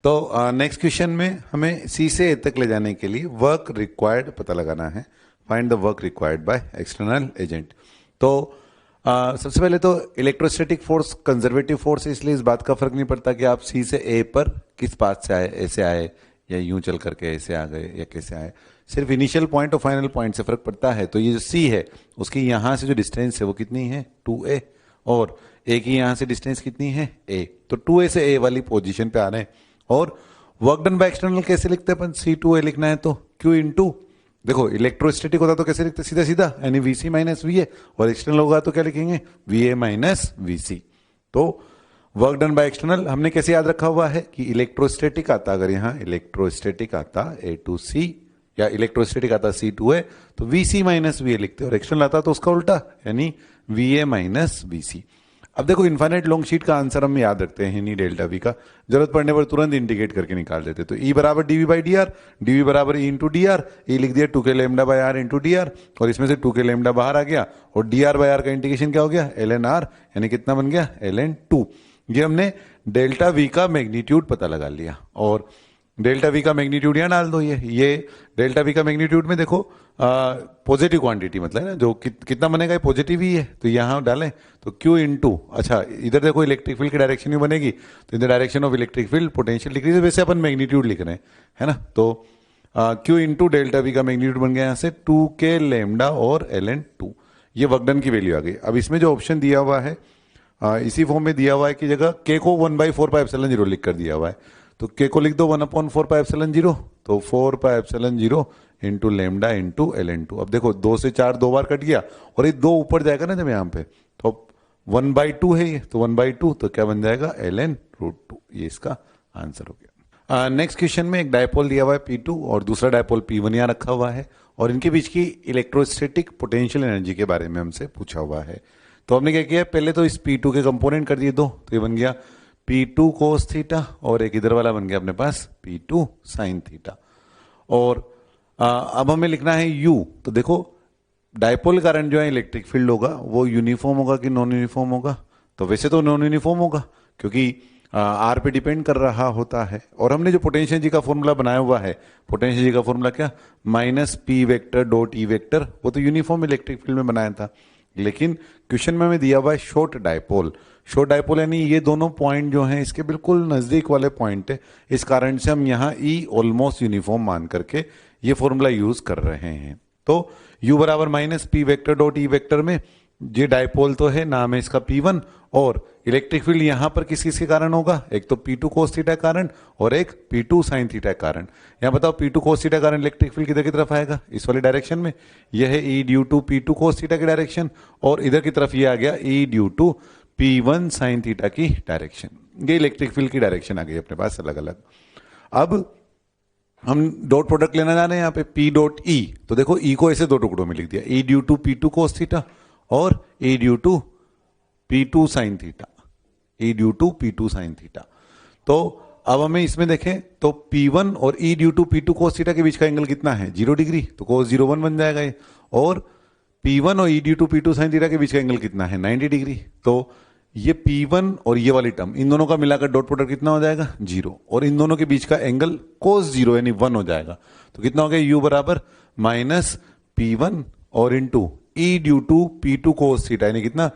तो next question में हमें सी से ए तक ले जाने के लिए वर्क रिक्वायर्ड पता लगाना है। Find the work required by external agent. तो सबसे पहले तो इलेक्ट्रोस्टैटिक फोर्स कंजर्वेटिव फोर्स है, इसलिए इस बात का फर्क नहीं पड़ता कि आप सी से ए पर किस पाथ से आए, ऐसे आए या यूं चल करके ऐसे आ गए या कैसे आए। सिर्फ इनिशियल पॉइंट और फाइनल पॉइंट से फर्क पड़ता है। तो ये जो सी है उसकी यहां से जो डिस्टेंस है वो कितनी है 2a, और ए की यहां से डिस्टेंस कितनी है a। तो 2a से a वाली पोजीशन पे आ रहे हैं। और वर्क डन बाय एक्सटर्नल कैसे लिखते हैं अपन, C2A लिखना है तो Q इंटू, देखो इलेक्ट्रोस्टैटिक होता तो कैसे लिखते सीधा सीधा, यानी VC माइनस VA, और एक्सटर्नल होगा तो क्या लिखेंगे VA माइनस VC। तो वर्क डन बाय एक्सटर्नल हमने कैसे याद रखा हुआ है कि इलेक्ट्रोस्टैटिक आता, अगर यहां इलेक्ट्रोस्टैटिक आता A to C या इलेक्ट्रोस्टैटिक आता C2A तो VC माइनस VA लिखते, और एक्सटर्नल आता तो उसका उल्टा यानी VA माइनस VC। अब देखो इनफाइनाइट लॉन्ग शीट का आंसर हम याद रखते हैं नहीं डेल्टा वी का, जरूरत पड़ने पर तुरंत इंडिकेट करके निकाल देते। तो E बराबर DV by D R, DV बराबर E into D R, E लिख दिया 2k lambda by R into D R, और इसमें से 2k लेमडा बाहर आ गया, और डी आर बाई आर का इंडिकेशन क्या हो गया ln r, यानी कितना बन गया ln2। ये हमने डेल्टा वी का मैग्नीट्यूड पता लगा लिया, और डेल्टा वी का मैग्नीट्यूड यहां डाल दो। ये डेल्टा वी का मैग्नीट्यूड में देखो पॉजिटिव क्वांटिटी मतलब है ना, जो कितना बनेगा ये पॉजिटिव ही है, तो यहां डालें तो Q इंटू, अच्छा इधर देखो इलेक्ट्रिक फील्ड की डायरेक्शन ही बनेगी, तो इन the direction of electric field potential decrease, वैसे अपन मैग्नीट्यूड लिख रहे हैं है ना। तो Q इंटू डेल्टा वी का मैग्नीट्यूड बन गया यहां से 2k लेमडा और ln2। ये वर्क डन की वैल्यू आ गई। अब इसमें जो ऑप्शन दिया हुआ है इसी फॉर्म में दिया हुआ है कि जगह k को 1/4πε0 लिख कर दिया हुआ है, तो k को लिख दो 1/4πε0, तो 4πε0 इंटू लेमडा इंटू ln2। अब देखो 2 से 4 2 बार कट गया, और ये 2 ऊपर जाएगा ना जब यहाँ पे, तो 1/2 है ये, तो 1/2 तो क्या बन जाएगा ln√2। ये इसका आंसर हो गया। नेक्स्ट क्वेश्चन में एक डायपोल दिया हुआ है P2 और दूसरा डायपोल P1 यहाँ रखा हुआ है, और इनके बीच की इलेक्ट्रोस्टैटिक पोटेंशियल एनर्जी के बारे में हमसे पूछा हुआ है। तो हमने क्या किया, पहले तो इस P2 के कंपोनेंट कर दिए दो, तो ये बन गया P2 कोस थीटा, और एक इधर वाला बन गया अपने पास P2 साइन थीटा। और अब हमें लिखना है U। तो देखो डायपोल करंट जो है इलेक्ट्रिक फील्ड होगा वो यूनिफॉर्म होगा कि नॉन यूनिफॉर्म होगा, तो वैसे तो नॉन यूनिफॉर्म होगा क्योंकि आर पे डिपेंड कर रहा होता है। और हमने जो पोटेंशियल जी का फॉर्मूला बनाया हुआ है, पोटेंशियल जी का फॉर्मूला क्या, minus P vector dot E vector, वो तो यूनिफॉर्म इलेक्ट्रिक फील्ड में बनाया था। लेकिन क्वेश्चन में हमें दिया हुआ है शॉर्ट डायपोल। शॉर्ट डायपोल यानी ये दोनों पॉइंट जो हैं इसके बिल्कुल नजदीक वाले पॉइंट है, इस कारण से हम यहाँ ई ऑलमोस्ट यूनिफॉर्म मान करके ये फॉर्मूला यूज कर रहे हैं। तो u बराबर minus P vector dot E vector में ये डायपोल तो है, नाम है इसका P1, और इलेक्ट्रिक फील्ड यहां पर किस किस के कारण होगा, एक तो P2 कोस थीटा कारण और एक P2 साइन थीटा कारण। यहां बताओ P2 कोस थीटा कारण इलेक्ट्रिक फील्ड किधर की तरफ आएगा, इस वाली डायरेक्शन में, यह है E due to P2 cos theta की डायरेक्शन, और इधर की तरफ ये आ गया E due to P1 sine theta की डायरेक्शन। ये इलेक्ट्रिक फील्ड की डायरेक्शन आ गई अपने पास अलग अलग। अब हम डॉट प्रोडक्ट लेना जा रहे हैं यहाँ पे P डॉट E, तो देखो E को ऐसे दो टुकड़ों में लिख दिया, E due to P2 cos theta और E due to P2 sine theta, E due to P2 sine theta. तो अब हमें इसमें देखें तो P1 और E due to P2 cos theta के बीच का एंगल कितना है 0 डिग्री, तो कोस 0 1 बन जाएगा ये, और P1 और E due to P2 sine theta के बीच का एंगल कितना है 90 डिग्री। तो ये P1 और ये वाली टर्म इन दोनों का मिलाकर डॉट प्रोडक्ट कितना हो जाएगा 0, और इन दोनों के बीच का एंगल कोस 0 यानी 1 हो जाएगा। तो कितना हो गया U बराबर माइनस P1 और into E due to P2 cos theta, यानी कितना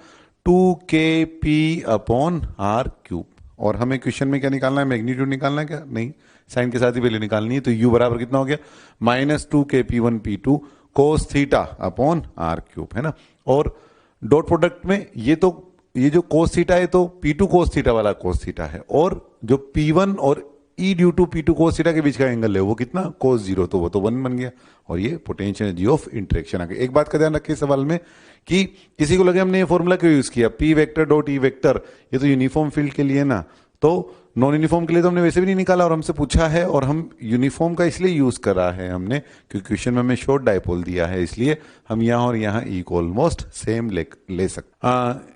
2kp अपॉन r क्यूब। और हमें क्वेश्चन में क्या निकालना है, मैग्नीट्यूड निकालना है क्या, नहीं साइन के साथ ही वैल्यू निकालनी है। तो U बराबर कितना हो गया minus 2kp1 P2 cos theta upon r cube, है ना। और डॉट प्रोडक्ट में ये जो कोस थीटा है तो P2 कोस थीटा वाला कोस थीटा है, और जो P1 और E due to P2 cos theta के बीच का एंगल है वो कितना कोस 0, तो वो तो 1 बन गया, और ये पोटेंशियल एनर्जी ऑफ इंटरेक्शन आ गई। एक बात का ध्यान रखिए सवाल में कि किसी को लगे हमने ये फॉर्मूला क्यों यूज किया, P vector dot E vector, ये तो यूनिफॉर्म फील्ड के लिए ना, तो नॉन यूनिफॉर्म के लिए तो हमने वैसे भी नहीं निकाला, और हमसे पूछा है, और हम यूनिफॉर्म का इसलिए यूज कर रहा है हमने क्योंकि क्वेश्चन में हमें शॉर्ट डायपोल दिया है, इसलिए हम यहाँ और यहाँ E को ऑलमोस्ट सेम ले सकते।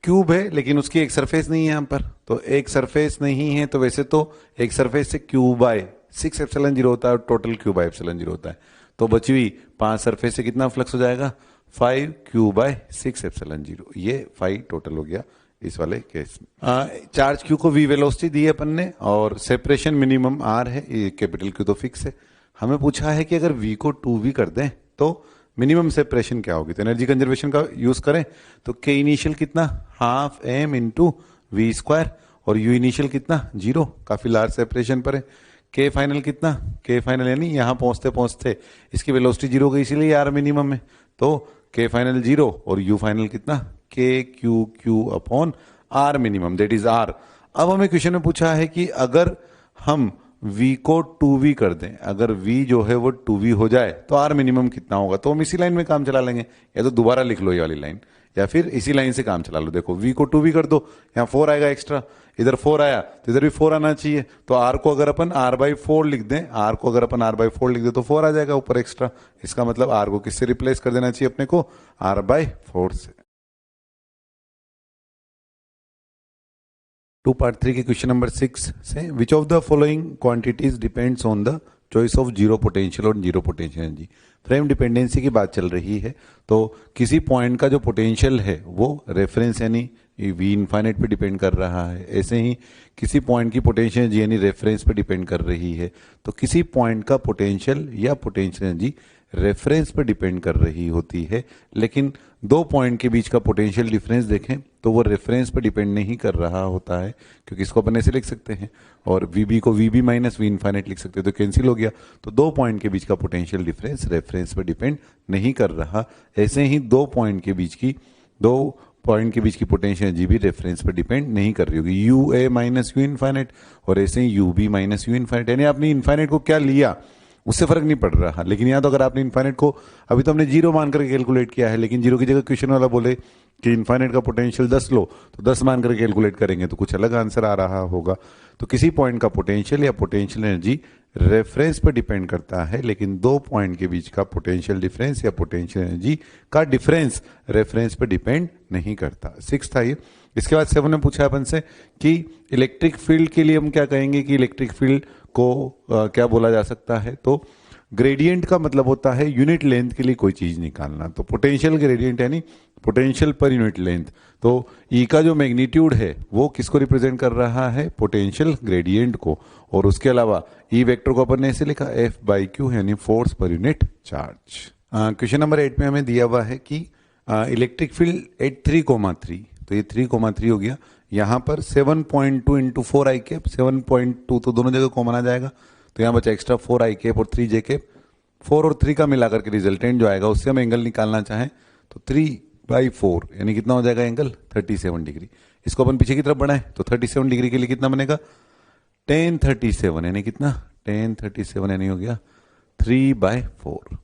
क्यूब है लेकिन उसकी एक सरफेस नहीं है यहाँ पर, तो एक सरफेस नहीं है, तो वैसे तो एक सरफेस से Q बाय 6 एप्सिलॉन 0 होता है और टोटल Q बाय एप्सिलॉन 0 होता है, तो बची हुई 5 सरफेस से कितना फ्लक्स हो जाएगा 5Q बाय 6 एप्सिलॉन 0, ये 5 टोटल हो गया इस वाले केस में। चार्ज क्यू को v वेलोसिटी दी है अपन ने और सेपरेशन मिनिमम r है, ये कैपिटल क्यू तो फिक्स है। हमें पूछा है कि अगर v को 2v कर दें तो मिनिमम सेपरेशन क्या होगी। तो एनर्जी कंजर्वेशन का यूज करें तो k इनिशियल कितना half m into V square और u इनिशियल कितना 0, काफी लार्ज सेपरेशन पर है। k फाइनल कितना, k फाइनल यानी यहां पहुंचते पहुंचते इसकी वेलोसिटी 0 गई, इसीलिए r मिनिमम है। तो k फाइनल 0 और u फाइनल कितना k Q Q upon r minimum that is r। अब हमें क्वेश्चन में पूछा है कि अगर हम v को 2v कर दें, अगर v जो है वो 2v हो जाए तो r मिनिमम कितना होगा। तो हम इसी लाइन में काम चला लेंगे, या तो दोबारा लिख लो ये वाली लाइन, या फिर इसी लाइन से काम चला लो। देखो v को 2v कर दो, यहाँ 4 आएगा एक्स्ट्रा, इधर 4 आया तो इधर भी 4 आना चाहिए। तो r को अगर अपन r/4 लिख दें, r को अगर अपन r/4 लिख दें तो 4 आ जाएगा ऊपर एक्स्ट्रा। इसका मतलब r को किससे रिप्लेस कर देना चाहिए अपने को, r/4 से। 2 पार्ट 3 के क्वेश्चन नंबर 6 से, which of the following quantities depends on the choice of zero potential और zero potential energy. Frame dependency की बात चल रही है, तो किसी पॉइंट का जो पोटेंशियल है वो रेफरेंस यानी वी इनफाइनाइट पे डिपेंड कर रहा है, ऐसे ही किसी पॉइंट की पोटेंशियल एनर्जी यानी रेफरेंस पे डिपेंड कर रही है। तो किसी पॉइंट का पोटेंशियल या पोटेंशियल एनर्जी रेफरेंस पे डिपेंड कर रही होती है, लेकिन दो पॉइंट के बीच का पोटेंशियल डिफरेंस देखें तो वो रेफरेंस पे डिपेंड नहीं कर रहा होता है, क्योंकि इसको अपन ऐसे लिख सकते हैं और वीबी को वीबी माइनस वी इनफाइनाइट लिख सकते हैं, तो कैंसिल हो गया। तो दो पॉइंट के बीच का पोटेंशियल डिफरेंस रेफरेंस पे डिपेंड नहीं कर रहा। ऐसे ही दो पॉइंट के बीच की पोटेंशियल एनर्जी भी रेफरेंस पे डिपेंड नहीं कर रही होगी, U A minus U infinite और ऐसे ही U B minus U infinite. यानी आपने इनफाइनाइट को क्या लिया उससे फर्क नहीं पड़ रहा। लेकिन यहाँ तो अगर आपने इनफाइनाइट को अभी तो हमने जीरो मान करके कैलकुलेट किया है, लेकिन जीरो की जगह क्वेश्चन वाला बोले कि इनफाइनाइट का पोटेंशियल 10 लो तो 10 मान करके कैलकुलेट करेंगे तो कुछ अलग आंसर आ रहा होगा। तो किसी पॉइंट का पोटेंशियल या पोटेंशियल एनर्जी रेफरेंस पर डिपेंड करता है, लेकिन दो पॉइंट के बीच का पोटेंशियल डिफरेंस या पोटेंशियल एनर्जी का डिफरेंस रेफरेंस पर डिपेंड नहीं करता। 6 था ये। इसके बाद 7 में पूछा अपन से कि इलेक्ट्रिक फील्ड के लिए हम क्या कहेंगे कि इलेक्ट्रिक फील्ड को क्या बोला जा सकता है। तो ग्रेडियंट का मतलब होता है यूनिट लेंथ के लिए कोई चीज निकालना। तो पोटेंशियल ग्रेडियंट यानी पोटेंशियल पर यूनिट लेंथ। तो ई का जो मैग्नीट्यूड है वो किसको रिप्रेजेंट कर रहा है, पोटेंशियल ग्रेडियंट को। और उसके अलावा ई वेक्टर को अपन ने ऐसे लिखा F/Q यानी force per unit charge. Question number 8 में हमें दिया हुआ है कि इलेक्ट्रिक फील्ड एट 3,3, तो ये 3,3 हो गया। यहाँ पर 7.2 इंटू 4 आई कैप, 7.2 तो दोनों जगह कॉमन आ जाएगा, तो यहाँ बचा एक्स्ट्रा 4 आई कैप और 3 जे कैप। 4 और 3 का मिलाकर के रिजल्टेंट जो आएगा उससे हम एंगल निकालना चाहें तो 3/4 यानी कितना हो जाएगा एंगल 37 डिग्री। इसको अपन पीछे की तरफ बढ़ाएं तो 37 डिग्री के लिए कितना बनेगा, tan 37 यानी कितना, tan 37 यानी हो गया 3/4।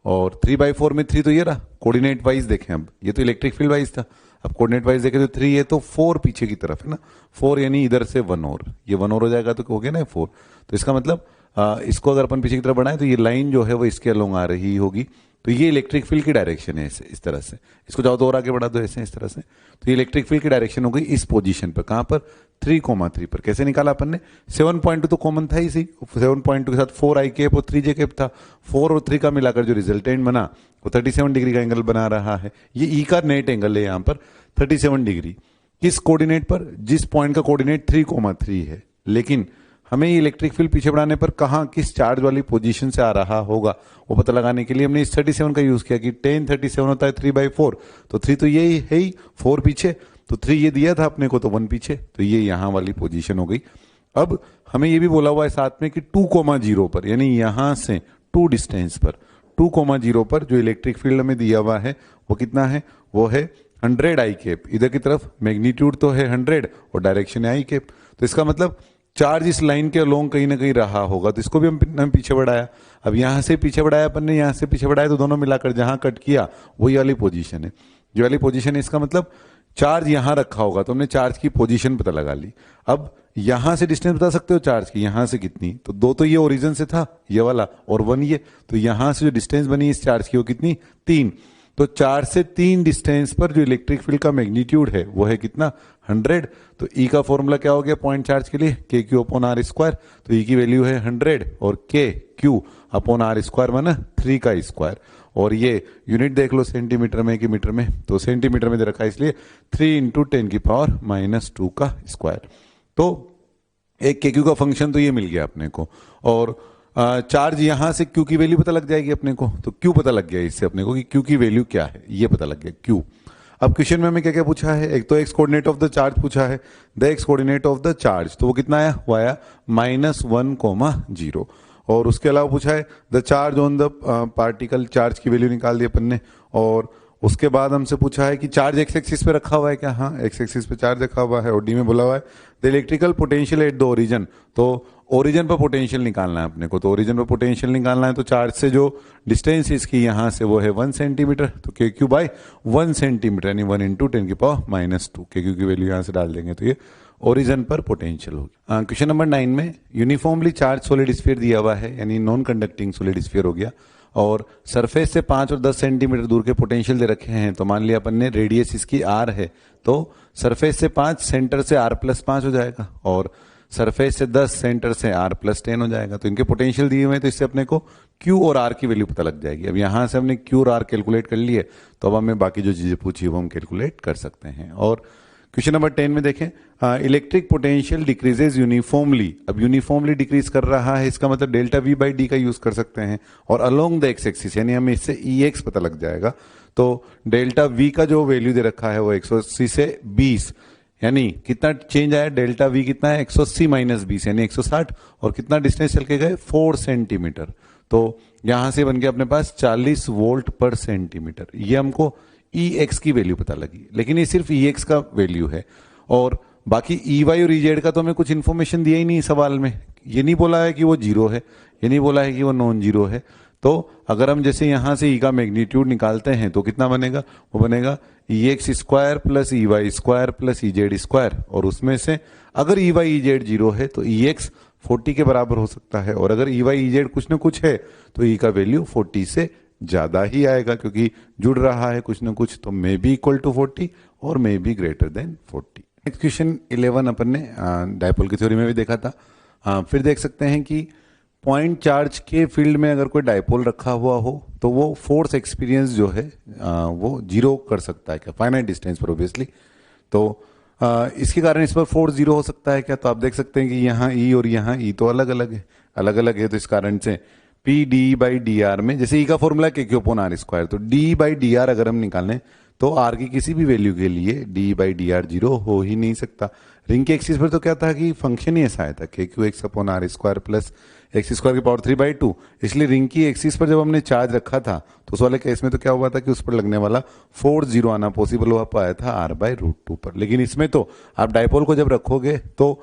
और 3/4 में 3 तो ये रहा, कोऑर्डिनेट वाइज देखें अब, ये तो इलेक्ट्रिक फील्ड वाइज था, अब कोऑर्डिनेट वाइज देखें तो 3 है तो 4 पीछे की तरफ है ना, 4 यानी इधर से 1 और ये 1 और हो जाएगा तो हो गया ना 4। तो इसका मतलब इसको अगर अपन पीछे की तरफ बढ़ाएं तो ये लाइन जो है वो इसके अलोंग आ रही होगी। तो ये इलेक्ट्रिक फील्ड की डायरेक्शन है ऐसे, इस तरह से। इसको जाओ तो और आगे बढ़ा दो ऐसे, इस तरह से। तो ये इलेक्ट्रिक फील्ड की डायरेक्शन हो गई इस पोजीशन पर, कहां पर 3,3 पर। कैसे निकाला अपन ने, 7.2 तो कॉमन था ही, 7.2 के साथ 4 आई कैप और 3 जे कैप था। 4 और 3 का मिलाकर जो रिजल्टेंट बना वो 37 डिग्री का एंगल बना रहा है। ये ई का नेट एंगल है यहाँ पर 37 डिग्री। किस कोऑर्डिनेट पर, जिस पॉइंट का कोऑर्डिनेट 3,3 है। लेकिन हमें ये इलेक्ट्रिक फील्ड पीछे बढ़ाने पर कहां किस चार्ज वाली पोजीशन से आ रहा होगा वो पता लगाने के लिए हमने इस 37 का यूज किया कि tan 37 होता है 3/4। तो 3 तो ये है ही, 4 पीछे, तो 3 ये दिया था अपने को तो 1 पीछे, तो ये यहां वाली पोजीशन हो गई। अब हमें ये भी बोला हुआ है साथ में कि 2,0 पर यानी यहां से 2 डिस्टेंस पर 2,0 पर जो इलेक्ट्रिक फील्ड हमें दिया हुआ है वो कितना है, वो है 100 आई कैप। इधर की तरफ मैग्नीट्यूड तो है 100 और डायरेक्शन है आई कैप। तो इसका मतलब चार्ज इस लाइन के अलोंग कहीं ना कहीं रहा होगा, तो इसको भी हम पीछे बढ़ाया। अब यहां से पीछे बढ़ाया अपन ने, यहां से पीछे बढ़ाया, तो दोनों मिलाकर जहां कट किया वही वाली पोजीशन है, जो वाली पोजीशन है। इसका मतलब चार्ज यहां रखा होगा, तो हमने चार्ज की पोजीशन पता लगा ली। अब यहां से डिस्टेंस बता सकते हो चार्ज की, यहां से कितनी, तो 2 तो ये ओरिजिन से था ये वाला और 1 ये, तो यहां से जो डिस्टेंस बनी इस चार्ज की वो कितनी, 3। तो 4 से 3 डिस्टेंस पर जो इलेक्ट्रिक फील्ड का मैग्नीट्यूड है वो है कितना 100। तो ई का फॉर्मूला क्या हो गया पॉइंट चार्ज के लिए के क्यू अपॉन आर स्क्वायर। तो ई की वैल्यू है 100 और के क्यू अपॉन आर स्क्वायर माना 3 का स्क्वायर। और ये यूनिट देख लो सेंटीमीटर में कि मीटर में, तो सेंटीमीटर में दे रखा है इसलिए 3 इंटू 10⁻⁻2 का स्क्वायर। तो एक के क्यू का फंक्शन तो ये मिल गया अपने को। और चार्ज यहां से क्यू की वैल्यू पता लग जाएगी अपने को। तो क्यू पता लग गया इससे अपने को कि क्यू की वैल्यू क्या है, ये पता लग गया क्यू। अब क्वेश्चन में हमें क्या क्या पूछा है, एक तो x coordinate of the charge पूछा है, the x coordinate of the charge, तो वो कितना आया, वो आया -1,0। और उसके अलावा पूछा है the charge on the particle, charge की वैल्यू निकाल दी अपन ने। और उसके बाद हमसे पूछा है कि चार्ज एक्स एक्सिस पे रखा हुआ है क्या, हाँ एक्स एक्सिस पे चार्ज रखा हुआ है। और डी में बोला हुआ है the electrical potential at the origin, तो ओरिजिन पर पोटेंशियल निकालना है अपने को। तो ओरिजिन पर पोटेंशियल निकालना है तो चार्ज से जो डिस्टेंस इसकी यहां से वो है 1 सेंटीमीटर, तो के क्यू बाई 1 सेंटीमीटर यानी 1 इंटू 10⁻²। के क्यू की वैल्यू यहां से डाल देंगे तो ये ओरिजिन पर पोटेंशियल होगी। क्वेश्चन नंबर 9 में यूनिफॉर्मली चार्ज सॉलिड स्फीयर दिया हुआ है यानी नॉन कंडक्टिंग सॉलिड स्फीयर हो गया। और सरफेस से 5 और 10 सेंटीमीटर दूर के पोटेंशियल दे रखे हैं। तो मान लिया अपन ने रेडियस इसकी आर है, तो सरफेस से 5 सेंटर से r+5 हो जाएगा और सरफेस से 10 सेंटर से r+10 हो जाएगा। तो इनके पोटेंशियल दिए हुए हैं तो इससे अपने को q और r की वैल्यू पता लग जाएगी। अब यहां से हमने q और r कैलकुलेट कर लिए तो अब हमें बाकी जो चीजें पूछी वो हम कैलकुलेट कर सकते हैं। और क्वेश्चन नंबर 10 में देखें इलेक्ट्रिक पोटेंशियल डिक्रीजेज यूनिफॉर्मली। अब यूनिफॉर्मली डिक्रीज कर रहा है, इसका मतलब डेल्टा वी बाई डी का यूज कर सकते हैं। और अलोंग द एक्स एक्सिस यानी हमें इससे ई एक्स पता लग जाएगा। तो डेल्टा वी का जो वैल्यू दे रखा है वो 180 से 20 यानी कितना चेंज आया, डेल्टा वी कितना है 180 - 20 यानी 160। और कितना डिस्टेंस चल के गए 4 सेंटीमीटर। तो यहां से बन गया अपने पास 40 वोल्ट पर सेंटीमीटर। ये हमको ई एक्स की वैल्यू पता लगी, लेकिन ये सिर्फ ई एक्स का वैल्यू है। और बाकी ई वाई और ई जेड का तो हमें कुछ इन्फॉर्मेशन दिया ही नहीं सवाल में। ये नहीं बोला है कि वो जीरो है, ये नहीं बोला है कि वो नॉन जीरो है। तो अगर हम जैसे यहां से ई का मैग्नीट्यूड निकालते हैं तो कितना बनेगा, वो बनेगा E x square plus E y square plus E z square. और उसमें से अगर E y E z zero है तो ई एक्स 40 के बराबर हो सकता है। और अगर ई वाई ई जेड कुछ ना कुछ है तो ई का वैल्यू 40 से ज्यादा ही आएगा, क्योंकि जुड़ रहा है कुछ ना कुछ। तो मे बी इक्वल टू 40 और may be greater than 40। Next question 11 अपन ने डायपोल की थ्योरी में भी देखा था। फिर देख सकते हैं कि पॉइंट चार्ज के फील्ड में अगर कोई डायपोल रखा हुआ हो तो वो फोर्स एक्सपीरियंस जो है वो जीरो कर सकता है क्या, फाइनाइट डिस्टेंस पर ऑब्वियसली। तो इसके कारण इस पर फोर्स जीरो हो सकता है क्या, तो आप देख सकते हैं कि यहाँ ई और यहाँ ई तो अलग अलग है। तो इस कारण से P D by D are में, जैसे ई का फॉर्मूला के क्यू अपॉन आर स्क्वायर, तो डी बाई डी आर अगर हम निकालें तो आर की किसी भी वैल्यू के लिए D by D are zero हो ही नहीं सकता। रिंग के एक्सिस पर तो क्या था कि फंक्शन ही ऐसा आया था K Q X upon are square plus X square की पावर 3/2। इसलिए रिंग की एक्सिस पर जब हमने चार्ज रखा था तो उस वाले केस में तो क्या हुआ था कि उस पर लगने वाला फोर्स जीरो आना पॉसिबल हुआ पाया था r/√2 पर। लेकिन इसमें तो आप डायपोल को जब रखोगे तो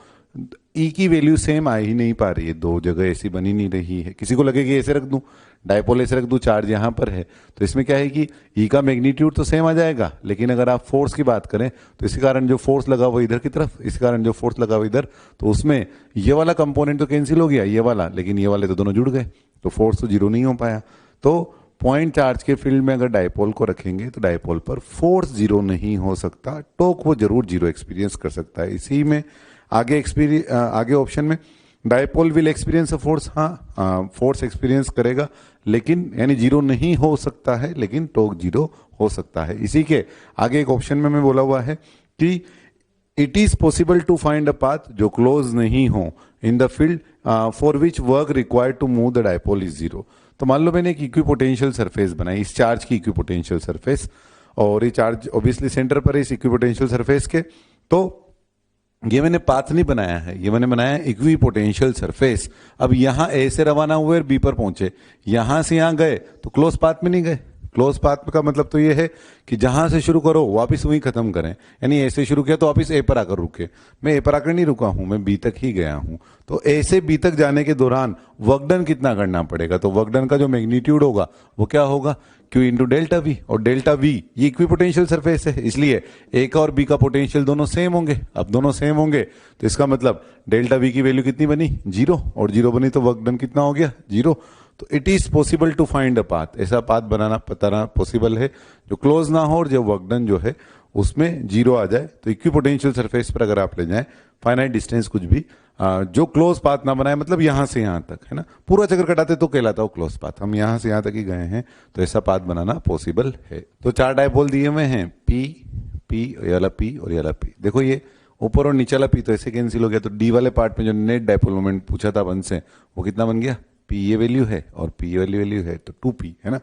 ई की वैल्यू सेम आ ही नहीं पा रही है, दो जगह ऐसी बनी नहीं रही है। किसी को लगे कि ऐसे रख दूं, डायपोल ऐसे रख दूं, चार्ज यहां पर है, तो इसमें क्या है कि ई का मैग्नीट्यूड तो सेम आ जाएगा, लेकिन अगर आप फोर्स की बात करें तो इसी कारण जो फोर्स लगा हुआ इधर की तरफ, इसी कारण जो फोर्स लगा हुआ इधर, तो उसमें ये वाला कंपोनेंट तो कैंसिल हो गया ये वाला, लेकिन ये वाले तो दोनों जुड़ गए, तो फोर्स तो जीरो नहीं हो पाया। तो पॉइंट चार्ज के फील्ड में अगर डायपोल को रखेंगे तो डायपोल पर फोर्स जीरो नहीं हो सकता, टॉर्क वो जरूर जीरो एक्सपीरियंस कर सकता है। इसी में आगे ऑप्शन में dipole will experience a force, हाँ फोर्स एक्सपीरियंस करेगा, लेकिन यानी जीरो नहीं हो सकता है, लेकिन टॉर्क जीरो हो सकता है। इसी के आगे एक ऑप्शन में बोला हुआ है कि it is possible to find a path जो क्लोज नहीं हो in the field for which work required to move the dipole is zero. तो मान लो मैंने एक इक्विपोटेंशियल सरफेस बनाई, इस चार्ज की इक्विपोटेंशियल सरफेस, और ये चार्ज ऑब्वियसली सेंटर पर है इस इक्विपोटेंशियल सरफेस के। तो ये मैंने पाथ नहीं बनाया है, ये मैंने बनाया इक्वी पोटेंशियल सरफेस। अब यहां ए से रवाना हुए और बी पर पहुंचे, यहां से यहां गए तो क्लोज पाथ में नहीं गए। क्लोज पाथ का मतलब तो ये है कि जहां से शुरू करो वापस वहीं खत्म करें, यानी ए से शुरू किया तो वापस ए पर आकर रुके। मैं ए पर आकर नहीं रुका हूं, मैं बी तक ही गया हूं। तो ए से बी तक जाने के दौरान वर्क डन कितना करना पड़ेगा, तो वर्क डन का जो मैग्नीट्यूड होगा वो क्या होगा, Q इंटू डेल्टा वी। और डेल्टा वी ये इक्विपोटेंशियल सरफेस है, इसलिए ए का और बी का पोटेंशियल दोनों सेम होंगे। अब दोनों सेम होंगे तो इसका मतलब डेल्टा वी की वैल्यू कितनी बनी, जीरो, और जीरो बनी तो वर्क डन कितना हो गया, जीरो। तो it is possible to find a path, ऐसा पाथ बताना पॉसिबल है जो क्लोज ना हो और जो वर्क डन जो है उसमें जीरो आ जाए। तो इक्विपोटेंशियल सरफेस पर अगर आप ले जाएं फाइनाइट डिस्टेंस कुछ भी जो क्लोज पाथ ना बनाए, मतलब यहां से यहां तक, है ना, पूरा चक्कर कटाते तो कहलाता हो क्लोज पाथ, हम यहां से यहां तक ही गए हैं तो ऐसा पाथ बनाना पॉसिबल है। तो 4 डायपोल दिए हुए हैं, पी, पी, ये वाला पी और ये वाला पी। देखो ये ऊपर और नीचे वाला पी तो ऐसे कैंसिल हो गया, तो डी वाले पार्ट में जो नेट डायपोल मोमेंट पूछा था अपन से वो कितना बन गया, पी ये वैल्यू है और पी ये वैल्यू है तो 2p, है ना।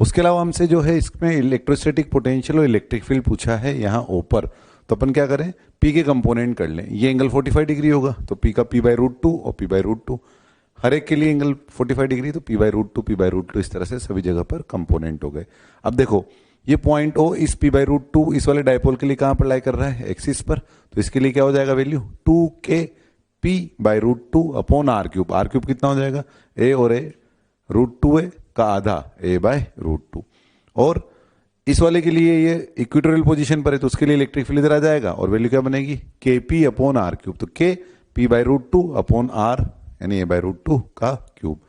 उसके अलावा हमसे जो है इसमें इलेक्ट्रोस्टैटिक पोटेंशियल और इलेक्ट्रिक फील्ड पूछा है यहाँ ऊपर, तो अपन क्या करें, पी के कंपोनेंट कर लें। ये एंगल 45 डिग्री होगा तो पी का p/√2 और p/√2, हर एक के लिए एंगल 45 डिग्री तो p/√2 p/√2, इस तरह से सभी जगह पर कंपोनेंट हो गए। अब देखो ये पॉइंट ओ इस p/√2 इस वाले डायपोल के लिए कहां पर लाई कर रहा है, एक्सिस पर, तो इसके लिए क्या हो जाएगा value 2k p/√2 upon r³ r³ कितना हो जाएगा, a और a √2a का आधा a/√2। और इस वाले के लिए ये इक्वेटोरियल पोजीशन पर है तो उसके लिए इलेक्ट्रिक फील्ड इधर आ जाएगा और वैल्यू क्या बनेगी kp अपॉन r³, तो k p/√2 अपॉन r यानी a/√2 का क्यूब।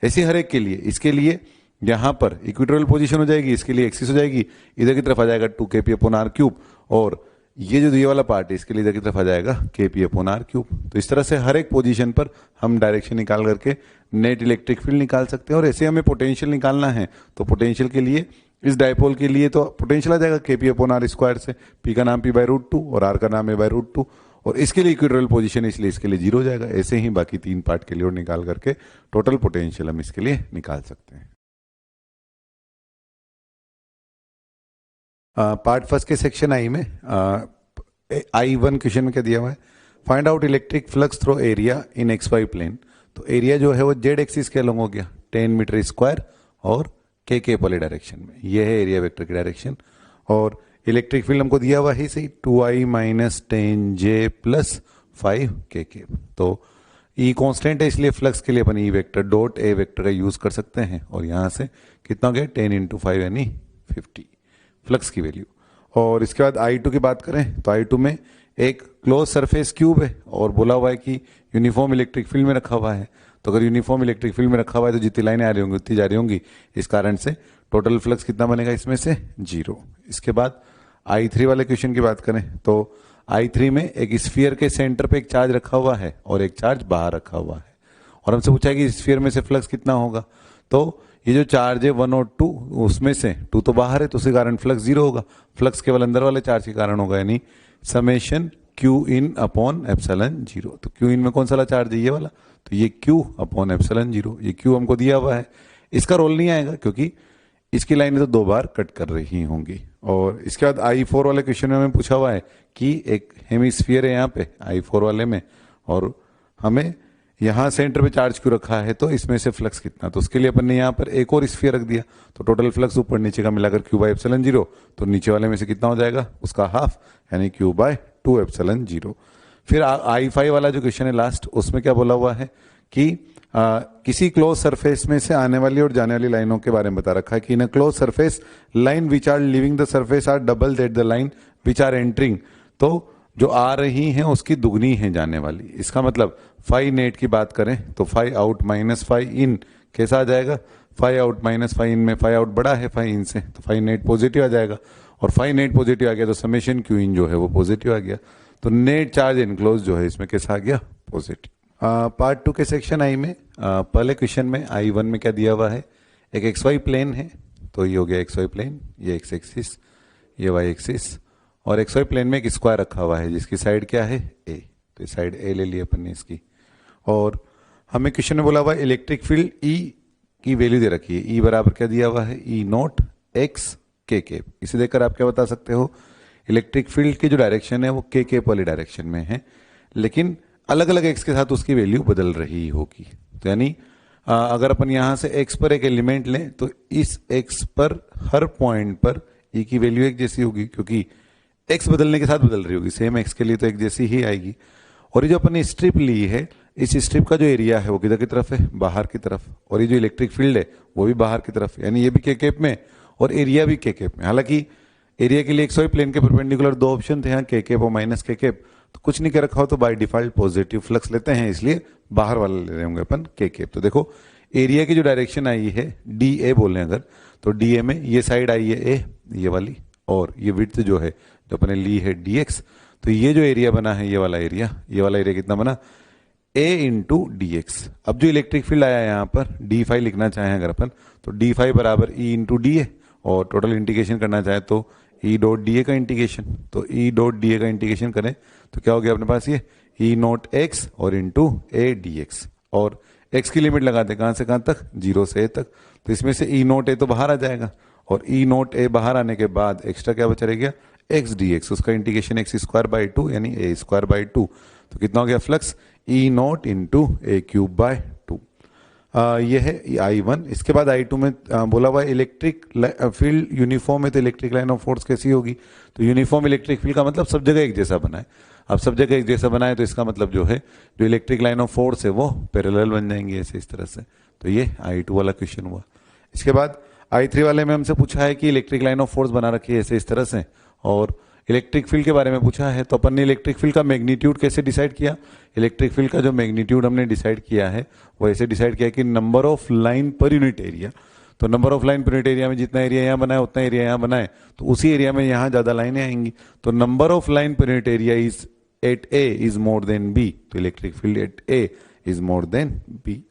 ऐसे हर एक के लिए, इसके लिए यहां पर इक्वेटोरियल पोजीशन हो जाएगी, इसके लिए एक्सिस हो जाएगी, इधर की तरफ आ जाएगा 2kp अपॉन r³, और ये जो ये वाला पार्ट है इसके लिए इधर की तरफ आ जाएगा kp अपॉन r³। तो इस तरह से हर एक पोजीशन पर हम डायरेक्शन निकाल करके नेट इलेक्ट्रिक फील्ड निकाल सकते हैं। और ऐसे हमें पोटेंशियल निकालना है तो पोटेंशियल के लिए इस डायपोल के लिए तो पोटेंशियल आ जाएगा kp अपॉन r² से, p का नाम p/√2 और r का नाम a/√2, और इसके लिए इक्वेटोरियल पोजीशन इसलिए इसके लिए 0 हो जाएगा। ऐसे ही बाकी 3 पार्ट के लिए और निकाल करके टोटल पोटेंशियल हम इसके लिए निकाल सकते हैं। पार्ट फर्स्ट के सेक्शन आई में I1 क्वेश्चन में क्या दिया हुआ है, find out electric flux through area in XY plane. तो एरिया जो है वो जेड एक्सिस के अलॉन्ग हो गया 10 मीटर स्क्वायर और के वाले डायरेक्शन में, ये है एरिया वेक्टर की डायरेक्शन। और इलेक्ट्रिक फील्ड हमको दिया हुआ है सही 2i minus 10j plus 5k। तो ई कांस्टेंट है इसलिए फ्लक्स के लिए अपन E vector dot A vector का यूज कर सकते हैं, और यहां से कितना हो गया 10 × 5 यानी 50 फ्लक्स की वैल्यू। और इसके बाद I2 की बात करें तो I2 में एक क्लोज सरफेस क्यूब है और बोला हुआ है कि यूनिफॉर्म इलेक्ट्रिक फील्ड में रखा हुआ है। तो अगर यूनिफॉर्म इलेक्ट्रिक फील्ड में रखा हुआ है तो जितनी लाइनें आ रही होंगी उतनी जा रही होंगी, इस कारण से टोटल फ्लक्स कितना बनेगा इसमें से 0। इसके बाद I3 वाले क्वेश्चन की बात करें तो I3 में एक स्फीयर के सेंटर पे एक चार्ज रखा हुआ है और एक चार्ज बाहर रखा हुआ है, और हमसे पूछा है कि स्फीयर में से फ्लक्स कितना होगा। तो ये जो चार्ज है 1 और 2 उसमें से 2 तो बाहर है तो उसके कारण फ्लक्स 0 होगा, फ्लक्स केवल अंदर वाले चार्ज के कारण होगा, यानी summation Q in upon epsilon 0। तो क्यू इन में कौन सा वाला चार्ज है, ये वाला, तो ये क्यू अपॉन एप्सिलॉन 0, ये क्यू हमको दिया हुआ है। इसका रोल नहीं आएगा क्योंकि इसकी लाइनें तो 2 बार कट कर रही होंगी। और इसके बाद I4 वाले क्वेश्चन में हमें पूछा हुआ है कि एक हेमिस्फीयर है यहाँ पे I4 वाले में, और हमें यहाँ सेंटर पे चार्ज क्यों रखा है, तो इसमें से फ्लक्स कितना, तो उसके लिए अपन ने यहाँ पर एक और स्फीयर रख दिया, तो टोटल फ्लक्स ऊपर नीचे का मिलाकर q/ε0, तो नीचे वाले में से कितना हो जाएगा उसका हाफ यानी q/2ε0। फिर I5 वाला जो क्वेश्चन है लास्ट, उसमें क्या बोला हुआ है कि किसी क्लोज सरफेस में से आने वाली और जाने वाली लाइनों के बारे में बता रखा है कि in close surface line which are leaving the surface are double that the line which are entering. तो जो आ रही हैं उसकी दुगनी है जाने वाली। इसका मतलब फाई नेट की बात करें तो फाई आउट माइनस फाई इन कैसा आ जाएगा, फाई आउट माइनस फाई इन में फाई आउट बड़ा है फाई इन से, तो फाई नेट पॉजिटिव आ जाएगा, और फाई नेट पॉजिटिव आ गया तो समेशन क्यू इन जो है वो पॉजिटिव आ गया। तो नेट चार्ज इनक्लोज जो है इसमें कैसा आ गया, पॉजिटिव। पार्ट 2 के सेक्शन आई में पहले क्वेश्चन में I1 में क्या दिया हुआ है, एक XY प्लेन है, तो ये हो गया XY प्लेन, ये x एक्सिस, ये y एक्सिस, और XY प्लेन में एक स्क्वायर रखा हुआ है जिसकी साइड क्या है a, तो साइड a ले ली अपन ने इसकी। और हमें क्वेश्चन में बोला हुआ है इलेक्ट्रिक फील्ड E की वैल्यू दे रखी है, E बराबर क्या दिया हुआ है E0 x k। इसे देखकर आप क्या बता सकते हो, इलेक्ट्रिक फील्ड की जो डायरेक्शन है वो k वाली डायरेक्शन में है, लेकिन अलग अलग x के साथ उसकी वैल्यू बदल रही होगी। तो यानी अगर अपन यहां से x पर एक एलिमेंट लें तो इस x पर हर पॉइंट पर E की वैल्यू एक जैसी होगी, क्योंकि x बदलने के साथ बदल रही होगी, सेम x के लिए तो एक जैसी ही आएगी। और ये जो अपन ने स्ट्रिप ली है, इस स्ट्रिप का जो एरिया है वो किधर की तरफ है, बाहर की तरफ, और ये जो इलेक्ट्रिक फील्ड है वो भी बाहर की तरफ, यानी ये भी के केप में और एरिया भी के केप में। हालांकि एरिया के लिए XY प्लेन के परपेंडिकुलर 2 ऑप्शन थे, यहाँ के केप और माइनस के केप, तो कुछ नहीं कर रखा हो तो बाय डिफॉल्ट पॉजिटिव फ्लक्स लेते हैं, इसलिए बाहर वाला ले रहे होंगे अपन के केप। तो देखो एरिया की जो डायरेक्शन आई है डी ए बोलें अगर, तो डी ए में ये साइड आई है ए, ये वाली, और ये विड्थ जो है जो अपने ली है डी एक्स, तो ये जो एरिया बना है ये वाला एरिया कितना बना, ए इंटू डी एक्स। अब जो इलेक्ट्रिक फील्ड आया है यहाँ पर डी फाई लिखना चाहें अगर अपन, तो डी फाई बराबर ई इंटू डी ए, और टोटल इंटीग्रेशन करना चाहे तो ई डॉट डी ए का इंटीग्रेशन, तो ई डॉट डी ए का इंटीग्रेशन करें तो क्या हो गया अपने पास ये ई नोट एक्स और इंटू ए डी एक्स, और एक्स की लिमिट लगाते कहाँ से कहाँ तक, 0 से ए तक, तो इसमें से ई नोट ए तो बाहर आ जाएगा, और ई नोट ए बाहर आने के बाद एक्स्ट्रा क्या बचा रह गया, एक्स डी एक्स, उसका इंटीग्रेशन एक्स स्क्वायर बाई 2 यानी ए स्क्वायर बाई 2, तो कितना हो गया flux, E note into A cube by 2। ये है I1। इसके बाद I2 में बोला हुआ इलेक्ट्रिक फील्ड यूनिफॉर्म है, तो इलेक्ट्रिक लाइन ऑफ फोर्स कैसी होगी, तो यूनिफॉर्म इलेक्ट्रिक फील्ड का मतलब सब जगह एक जैसा बना है। अब सब जगह एक जैसा बना है तो इसका मतलब जो है जो इलेक्ट्रिक लाइन ऑफ फोर्स है वो पैरेलल बन जाएंगे ऐसे इस तरह से, तो ये I2 वाला क्वेश्चन हुआ। इसके बाद I3 वाले में हमसे पूछा है कि इलेक्ट्रिक लाइन ऑफ फोर्स बना रखी है ऐसे इस तरह से, और इलेक्ट्रिक फील्ड के बारे में पूछा है, तो अपन ने इलेक्ट्रिक फील्ड का मैग्नीट्यूड कैसे डिसाइड किया, इलेक्ट्रिक फील्ड का जो मैग्नीट्यूड हमने डिसाइड किया है वो ऐसे डिसाइड किया कि number of line per unit area, तो number of line per unit area में जितना एरिया यहाँ बनाए उतना एरिया यहाँ बनाए, तो उसी एरिया में यहाँ ज्यादा लाइनें आएंगी, तो number of line per unit area is at A is more than B, तो electric field at A is more than B.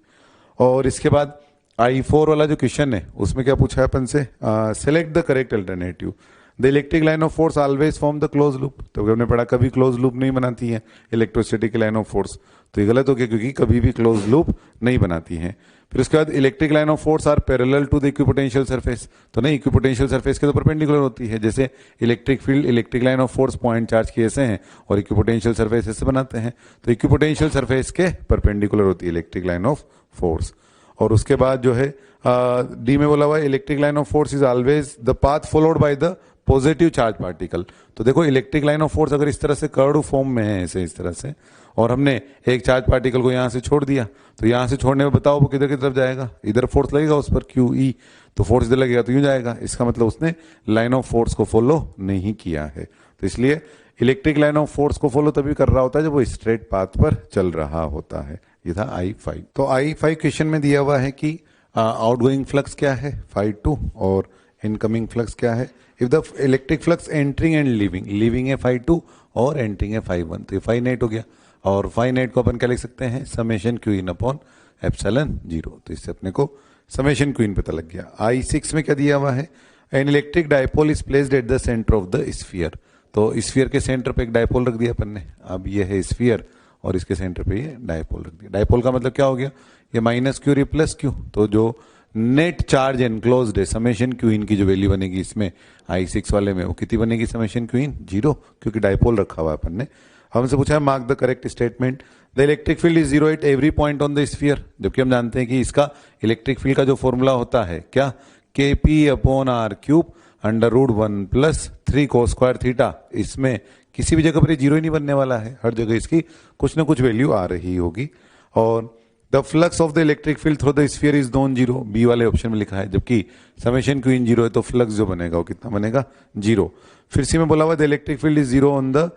और इसके बाद I4 वाला जो क्वेश्चन है उसमें क्या पूछा है अपन से, select the correct alternative, the electric line of force always form the close loop, तो हमने पढ़ा कभी क्लोज लूप नहीं बनाती है इलेक्ट्रोस्टैटिक लाइन ऑफ फोर्स, तो ये गलत हो गया क्योंकि कभी भी क्लोज लूप नहीं बनाती है। फिर उसके बाद electric line of force are parallel to the equipotential surface, तो नहीं इक्विपोटेंशियल सरफेस के तो परपेंडिकुलर होती है, जैसे electric field electric line of force point charge के ऐसे हैं और इक्विपोटेंशियल सरफेस ऐसे बनाते हैं, तो इक्विपोटेंशियल सरफेस के परपेंडिकुलर होती है इलेक्ट्रिक लाइन ऑफ फोर्स। और उसके बाद जो है डी में बोला हुआ electric line of force is always the path followed by the positive charge particle, तो देखो इलेक्ट्रिक लाइन ऑफ फोर्स अगर इस तरह से कर्व फॉर्म में है ऐसे इस तरह से, और हमने एक चार्ज पार्टिकल को यहां से छोड़ दिया, तो यहां से छोड़ने में बताओ वो किधर की तरफ जाएगा, इधर फोर्स लगेगा उस पर क्यू ई, तो फोर्स इधर लगेगा तो यूं जाएगा, इसका मतलब उसने लाइन ऑफ फोर्स को फॉलो नहीं किया है, तो इसलिए इलेक्ट्रिक लाइन ऑफ फोर्स को फॉलो तभी कर रहा होता है जब वो स्ट्रेट पाथ पर चल रहा होता है। ये था I5। तो I5 क्वेश्चन में दिया हुआ है कि आउटगोइंग फ्लक्स क्या है φ2 और इनकमिंग फ्लक्स क्या है, if the electric flux entering and leaving है φ2 और एंटरिंग है φ1, तो ये फाई नेट हो गया, और फाई नेट को अपन क्या लिख सकते हैं, summation Q in upon epsilon 0, तो इससे अपने को समेशन क्यू इन पता लग गया। I6 में क्या दिया हुआ है, an electric dipole is placed at the centre of the sphere, तो स्फीयर के सेंटर पे एक डायपोल रख दिया अपन ने, अब ये है स्फीयर और इसके सेंटर पे ये डायपोल रख दिया। डायपोल का मतलब क्या हो गया, ये माइनस क्यू प्लस क्यू, तो जो नेट चार्ज एनक्लोज्ड है समेशन क्यू इन की जो वैल्यू बनेगी इसमें I6 वाले में वो कितनी बनेगी, समेशन क्यू इन 0, क्योंकि डायपोल रखा हुआ है अपन ने। हमसे पूछा है mark the correct statement, the electric field is 0 at every point on the sphere, जबकि हम जानते हैं कि इसका इलेक्ट्रिक फील्ड का जो फॉर्मूला होता है क्या, KP upon R cube under root 1 plus 3 cos square theta, इसमें किसी भी जगह पर ये 0 ही नहीं बनने वाला है, हर जगह इसकी कुछ ना कुछ वैल्यू आ रही होगी। और the flux of the electric field through the sphere is non 0, B वाले ऑप्शन में लिखा है, जबकि समेशन क्यू इन 0 है तो फ्लक्स जो बनेगा वो कितना बनेगा 0। फिर सी में बोला हुआ the electric field is 0 on the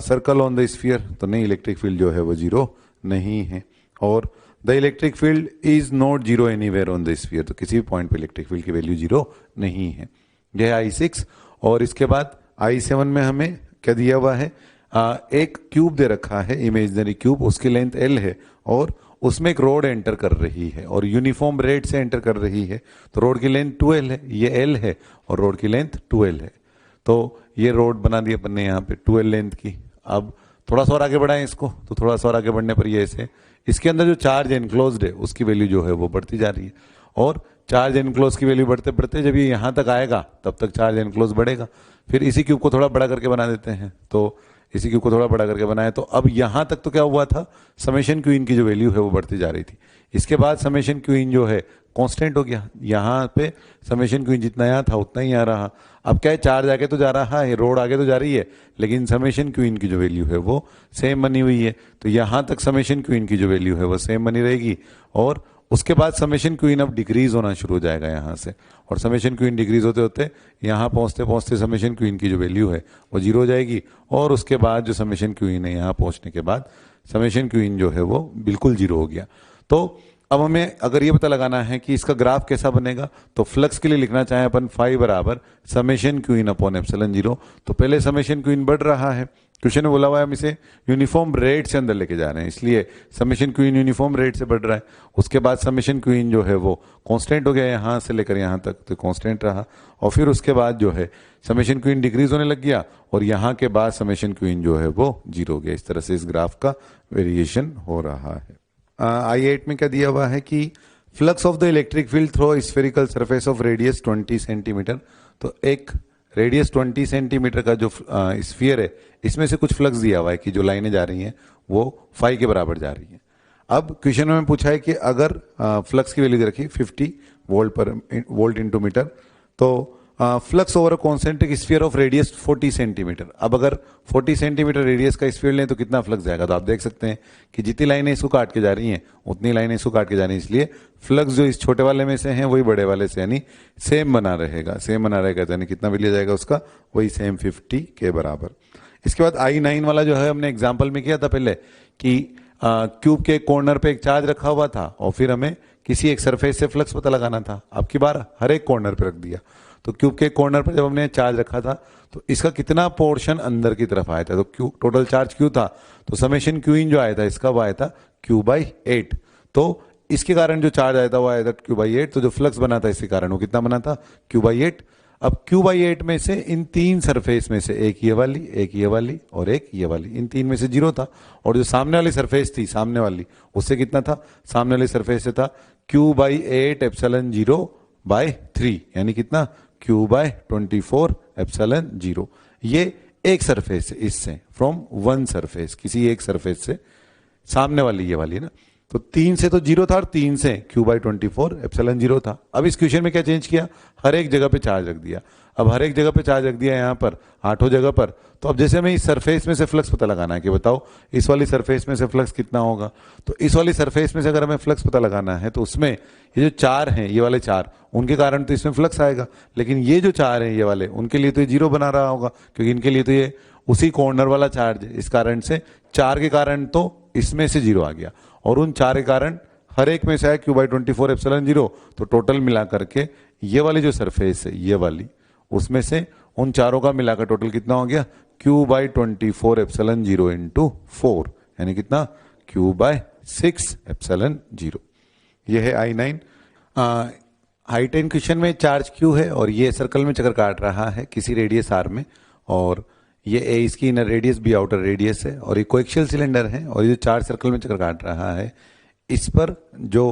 circle on the sphere, तो नहीं इलेक्ट्रिक फील्ड जो है वो 0 नहीं है। और the electric field is not 0 anywhere on the sphere, तो किसी भी पॉइंट पे इलेक्ट्रिक फील्ड की वैल्यू 0 नहीं है। यह है I6। और इसके बाद I7 में हमें क्या दिया हुआ है, एक क्यूब दे रखा है इमेजिनरी क्यूब, उसकी लेंथ L है और उसमें एक रोड एंटर कर रही है और यूनिफॉर्म रेट से एंटर कर रही है, तो रोड की लेंथ 2L है, ये L है और रोड की लेंथ 2L है, तो ये रोड बना दी अपन ने यहाँ पे 2L लेंथ की। अब थोड़ा सा और आगे बढ़ाएं इसको, तो थोड़ा सा और आगे बढ़ने पर ये ऐसे इसके अंदर जो चार्ज एनक्लोज्ड है उसकी वैल्यू जो है वो बढ़ती जा रही है, और चार्ज एनक्लोज की वैल्यू बढ़ते बढ़ते जब ये यहाँ तक आएगा तब तक चार्ज एनक्लोज बढ़ेगा। फिर इसी क्यूब को थोड़ा बड़ा करके बना देते हैं, तो इसी क्यूब को थोड़ा बड़ा करके बनाए, तो अब यहाँ तक तो क्या हुआ था, समेशन क्यू इन की जो वैल्यू है वो बढ़ती जा रही थी। इसके बाद समेशन क्यू इन जो है कांस्टेंट हो गया, यहाँ पे समेशन क्यू इन जितना यहाँ था उतना ही आ रहा। अब क्या है, चार्ज आगे तो जा रहा है, रोड आगे तो जा रही है, लेकिन समेशन क्यू इन की जो वैल्यू है वो सेम बनी हुई है, तो यहाँ तक समेशन क्यू इन की जो वैल्यू है वो सेम बनी रहेगी। और उसके बाद समेशन क्यू इन अब डिक्रीज होना शुरू हो जाएगा यहाँ से, और समेशन क्यू इन डिक्रीज होते होते यहाँ पहुँचते पहुँचते समेशन क्यू इन की जो वैल्यू है वो 0 हो जाएगी, और उसके बाद जो समेशन क्यू इन है यहाँ पहुँचने के बाद समेशन क्यू इन जो है वो बिल्कुल 0 हो गया। तो अब हमें अगर ये पता लगाना है कि इसका ग्राफ कैसा बनेगा, तो फ्लक्स के लिए लिखना चाहें अपन फाई बराबर summation Q in upon epsilon zero. तो पहले समेशन क्यू इन बढ़ रहा है, क्वेश्चन में बोला हुआ है हम इसे यूनिफॉर्म रेट से अंदर लेके जा रहे हैं, इसलिए summation Q in uniform rate से बढ़ रहा है। उसके बाद समेशन क्यू इन जो है वो कांस्टेंट हो गया, यहाँ से लेकर यहाँ तक तो कांस्टेंट रहा, और फिर उसके बाद जो है समेशन क्यू इन डिक्रीज होने लग गया, और यहाँ के बाद समेशन क्यू इन जो है वो जीरो हो गया। इस तरह से इस ग्राफ का वेरिएशन हो रहा है। I8 में क्या दिया हुआ है कि flux of the electric field through spherical surface of radius 20 centimetre. तो एक रेडियस 20 सेंटीमीटर का जो स्फीयर है, इसमें से कुछ फ्लक्स दिया हुआ है कि जो लाइनें जा रही हैं वो फाई के बराबर जा रही हैं। अब क्वेश्चन में पूछा है कि अगर फ्लक्स की वैल्यू रखी 50 वोल्ट इंटू मीटर, तो flux over concentric sphere of radius 40 centimetre. अब अगर 40 सेंटीमीटर रेडियस का स्फीयर लें तो कितना फ्लक्स जाएगा, तो आप देख सकते हैं कि जितनी लाइनें इसको काट के जा रही हैं उतनी लाइनें इसको काट के जा रही हैं, इसलिए फ्लक्स जो इस छोटे वाले में से हैं वही बड़े वाले से यानी सेम बना रहेगा, यानी कितना वैल्यू जाएगा उसका, वही सेम 50 के बराबर। इसके बाद I9 वाला जो है हमने एग्जाम्पल में किया था पहले कि क्यूब के कॉर्नर पे एक चार्ज रखा हुआ था और फिर हमें किसी एक सरफेस से फ्लक्स पता लगाना था। अब की बार हर एक कॉर्नर पे रख दिया, तो क्यूब के कॉर्नर पर जब हमने चार्ज रखा था तो इसका कितना पोर्शन अंदर की तरफ आया था, तो क्यू टोटल चार्ज क्यू था, तो समेशन क्यू इन जो आया था इसका वो आया था Q/8। तो इसके कारण जो चार्ज आया था वो आया था Q/8, तो जो फ्लक्स बना था इसके कारण वो कितना बना था Q/8। अब Q/8 में से इन तीन सरफेस में से एक ये वाली, एक ये वाली और एक ये वाली, इन तीन में से जीरो था, और जो सामने वाली सरफेस थी सामने वाली उससे कितना था, सामने वाली सरफेस से था Q/8 एप्सिलॉन 0/3, यानी कितना Q/24 एप्सिलॉन 0। ये एक सरफेस से, इससे फ्रॉम वन सरफेस, किसी एक सरफेस से, सामने वाली ये वाली है ना, तो 3 से तो जीरो था और 3 से Q/24 एप्सिलॉन 0 था। अब इस क्वेश्चन में क्या चेंज किया, हर एक जगह पे चार्ज रख दिया। अब हर एक जगह पे चार्ज रख दिया यहाँ पर 8 जगह पर, तो अब जैसे हमें इस सरफेस में से फ्लक्स पता लगाना है कि बताओ इस वाली सरफेस में से फ्लक्स कितना होगा, तो इस वाली सरफेस में से अगर हमें फ्लक्स पता लगाना है तो उसमें ये जो चार हैं, ये वाले चार, उनके कारण तो इसमें फ्लक्स आएगा, लेकिन ये जो चार हैं ये वाले, उनके लिए तो ये जीरो बना रहा होगा क्योंकि इनके लिए तो ये उसी कॉर्नर वाला चार्ज है, इस कारण से चार के कारण तो इसमें से जीरो आ गया, और उन चार के कारण हर एक में से आया Q/24 एप्सिलॉन 0। तो टोटल मिला करके ये वाली जो सरफेस है ये वाली, उसमें से उन चारों का मिलाकर टोटल कितना हो गया Q/24 एप्सिलॉन 0 इंटू 4, यानी कितना Q/6 एप्सिलॉन 0। ये है I9। I10 क्वेश्चन में चार्ज Q है और ये सर्कल में चक्कर काट रहा है किसी रेडियस R में, और ये A इसकी inner radius, B outer radius है, और ये कोएक्सियल सिलेंडर है, और ये जो चार्ज सर्कल में चक्कर काट रहा है इस पर जो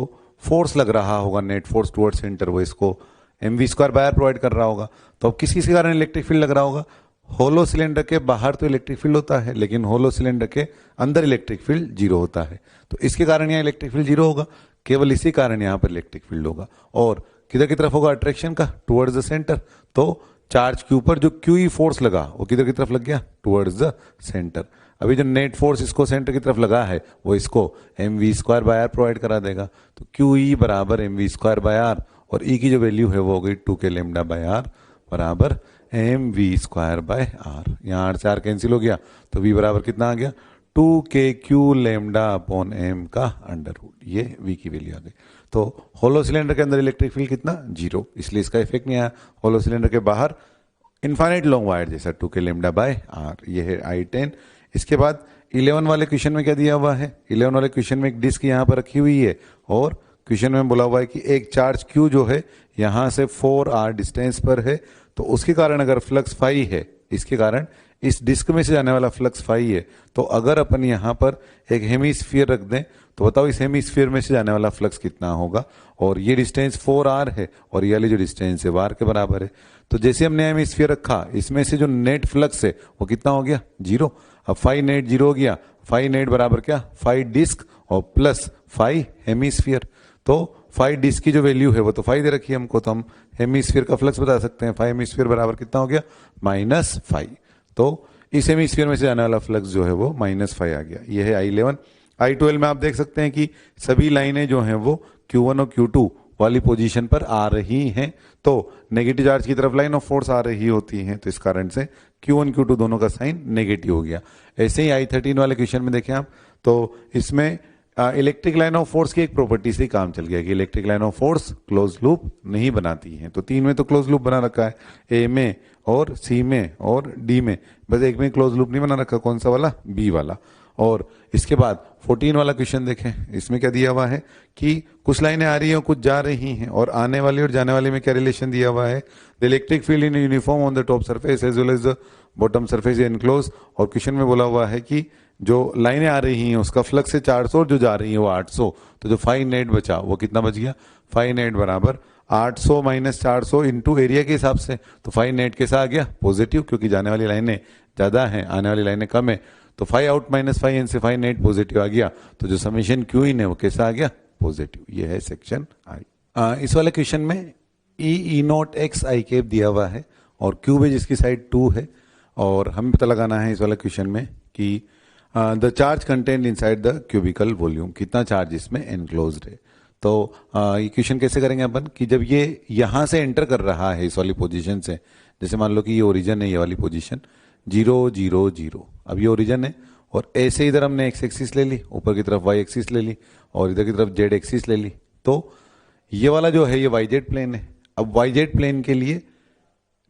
फोर्स लग रहा होगा, नेट फोर्स टुवर्ड सेंटर, वो इसको mv² प्रोवाइड कर रहा होगा। तो अब किस किस के कारण इलेक्ट्रिक फील्ड लग रहा होगा, होलो सिलेंडर के बाहर तो इलेक्ट्रिक फील्ड होता है लेकिन होलो सिलेंडर के अंदर इलेक्ट्रिक फील्ड जीरो होता है, तो इसके कारण यहाँ इलेक्ट्रिक फील्ड जीरो होगा, केवल इसी कारण यहाँ पर इलेक्ट्रिक फील्ड होगा। और किधर की तरफ होगा, अट्रैक्शन का, टुवर्ड्स द सेंटर। तो चार्ज क्यू पर जो QE फोर्स लगा वो किधर की तरफ लग गया, टुवर्ड्स द सेंटर। अभी जो नेट फोर्स इसको सेंटर की तरफ लगा है वो इसको mv² प्रोवाइड करा देगा, तो QE बराबर mv², और E की जो वैल्यू है वो हो गई 2k λ/r बराबर mv²। यहाँ R से R कैंसिल हो गया, तो V बराबर कितना आ गया 2kq λ/m का अंडर रूट, ये V की वैल्यू आ गई। तो होलो सिलेंडर के अंदर इलेक्ट्रिक फील्ड कितना, जीरो, इसलिए इसका इफेक्ट नहीं आया। होलो सिलेंडर के बाहर इनफाइनाइट लॉन्ग वायर जैसा 2k λ/r, ये है I10। इसके बाद 11 वाले क्वेश्चन में क्या दिया हुआ है, 11 वाले क्वेश्चन में एक डिस्क यहाँ पर रखी हुई है, और क्वेश्चन में बोला हुआ है कि एक चार्ज Q जो है यहाँ से 4r डिस्टेंस पर है, तो उसके कारण अगर फ्लक्स फाई है, इसके कारण इस डिस्क में से जाने वाला फ्लक्स फाई है, तो अगर अपन यहाँ पर एक हेमीस्फीयर रख दें तो बताओ इस हेमीस्फीयर में से जाने वाला फ्लक्स कितना होगा, और ये डिस्टेंस 4r है और ये वाली जो डिस्टेंस है r के बराबर है। तो जैसे हमने हेमीस्फीयर रखा, इसमें से जो नेट फ्लक्स है वो कितना हो गया, जीरो। अब फाई नेट जीरो हो गया, फाई नेट बराबर क्या, फाई डिस्क और प्लस फाई हेमीस्फीयर। तो फाई डिस्क की जो वैल्यू है वो तो फाई दे रखी है हमको, तो हम हेमीस्फीयर का फ्लक्स बता सकते हैं, फाई हेमीस्फीयर बराबर कितना हो गया -फाई। तो इस हेमीस्फीयर में से जाने वाला फ्लक्स जो है वो -फाई आ गया। ये है I11। I12 में आप देख सकते हैं कि सभी लाइनें जो हैं वो Q1 और Q2 वाली पोजीशन पर आ रही हैं, तो नेगेटिव चार्ज की तरफ लाइन ऑफ फोर्स आ रही होती हैं, तो इस कारण से Q1 Q2 दोनों का साइन नेगेटिव हो गया। ऐसे ही I13 वाले क्वेश्चन में देखें आप, तो इसमें इलेक्ट्रिक लाइन ऑफ फोर्स की एक प्रॉपर्टी से ही काम चल गया कि electric line of force close loop नहीं बनाती है। तो 3 में तो क्लोज लूप बना रखा है, ए में और सी में और डी में, बस एक में क्लोज लूप नहीं बना रखा, कौन सा वाला, बी वाला। और इसके बाद 14 वाला क्वेश्चन देखें, इसमें क्या दिया हुआ है कि कुछ लाइनें आ रही हैं और कुछ जा रही हैं, और आने वाली और जाने वाली में क्या रिलेशन दिया हुआ है, the electric field in uniform on the top surface as well as the bottom surface enclose. और क्वेश्चन में बोला हुआ है कि जो लाइनें आ रही हैं उसका फ्लक्स है 400 और जो जा रही है वो 800, तो जो फाई नेट बचा वो कितना बच गया, फाई नेट बराबर 800 माइनस 400 इंटू एरिया के हिसाब से। तो फाई नेट कैसा आ गया, पॉजिटिव, क्योंकि जाने वाली लाइनें ज्यादा हैं आने वाली लाइनें कम है, तो फाई आउट माइनस फाई इन से फाई नेट पॉजिटिव आ गया। तो जो समेशन क्यू इन है वो कैसा आ गया, पॉजिटिव। ये है सेक्शन आई। इस वाले क्वेश्चन में ई नॉट एक्स आई कैप दिया हुआ है और क्यूब है जिसकी साइड 2 है, और हमें पता लगाना है इस वाले क्वेश्चन में कि the charge content inside the cubical volume, कितना चार्ज इसमें एनक्लोज्ड है। तो ये क्वेश्चन कैसे करेंगे अपन कि जब ये यहां से एंटर कर रहा है इस वाली पोजीशन से, जैसे मान लो कि ये ओरिजिन है, ये वाली पोजीशन 0 0 0, अब ये ओरिजिन है और ऐसे इधर हमने एक्स एक्सिस ले ली, ऊपर की तरफ वाई एक्सिस ले ली और इधर की तरफ जेड एक्सिस ले ली, तो ये वाला जो है ये वाई जेड प्लेन है। अब वाई जेड प्लेन के लिए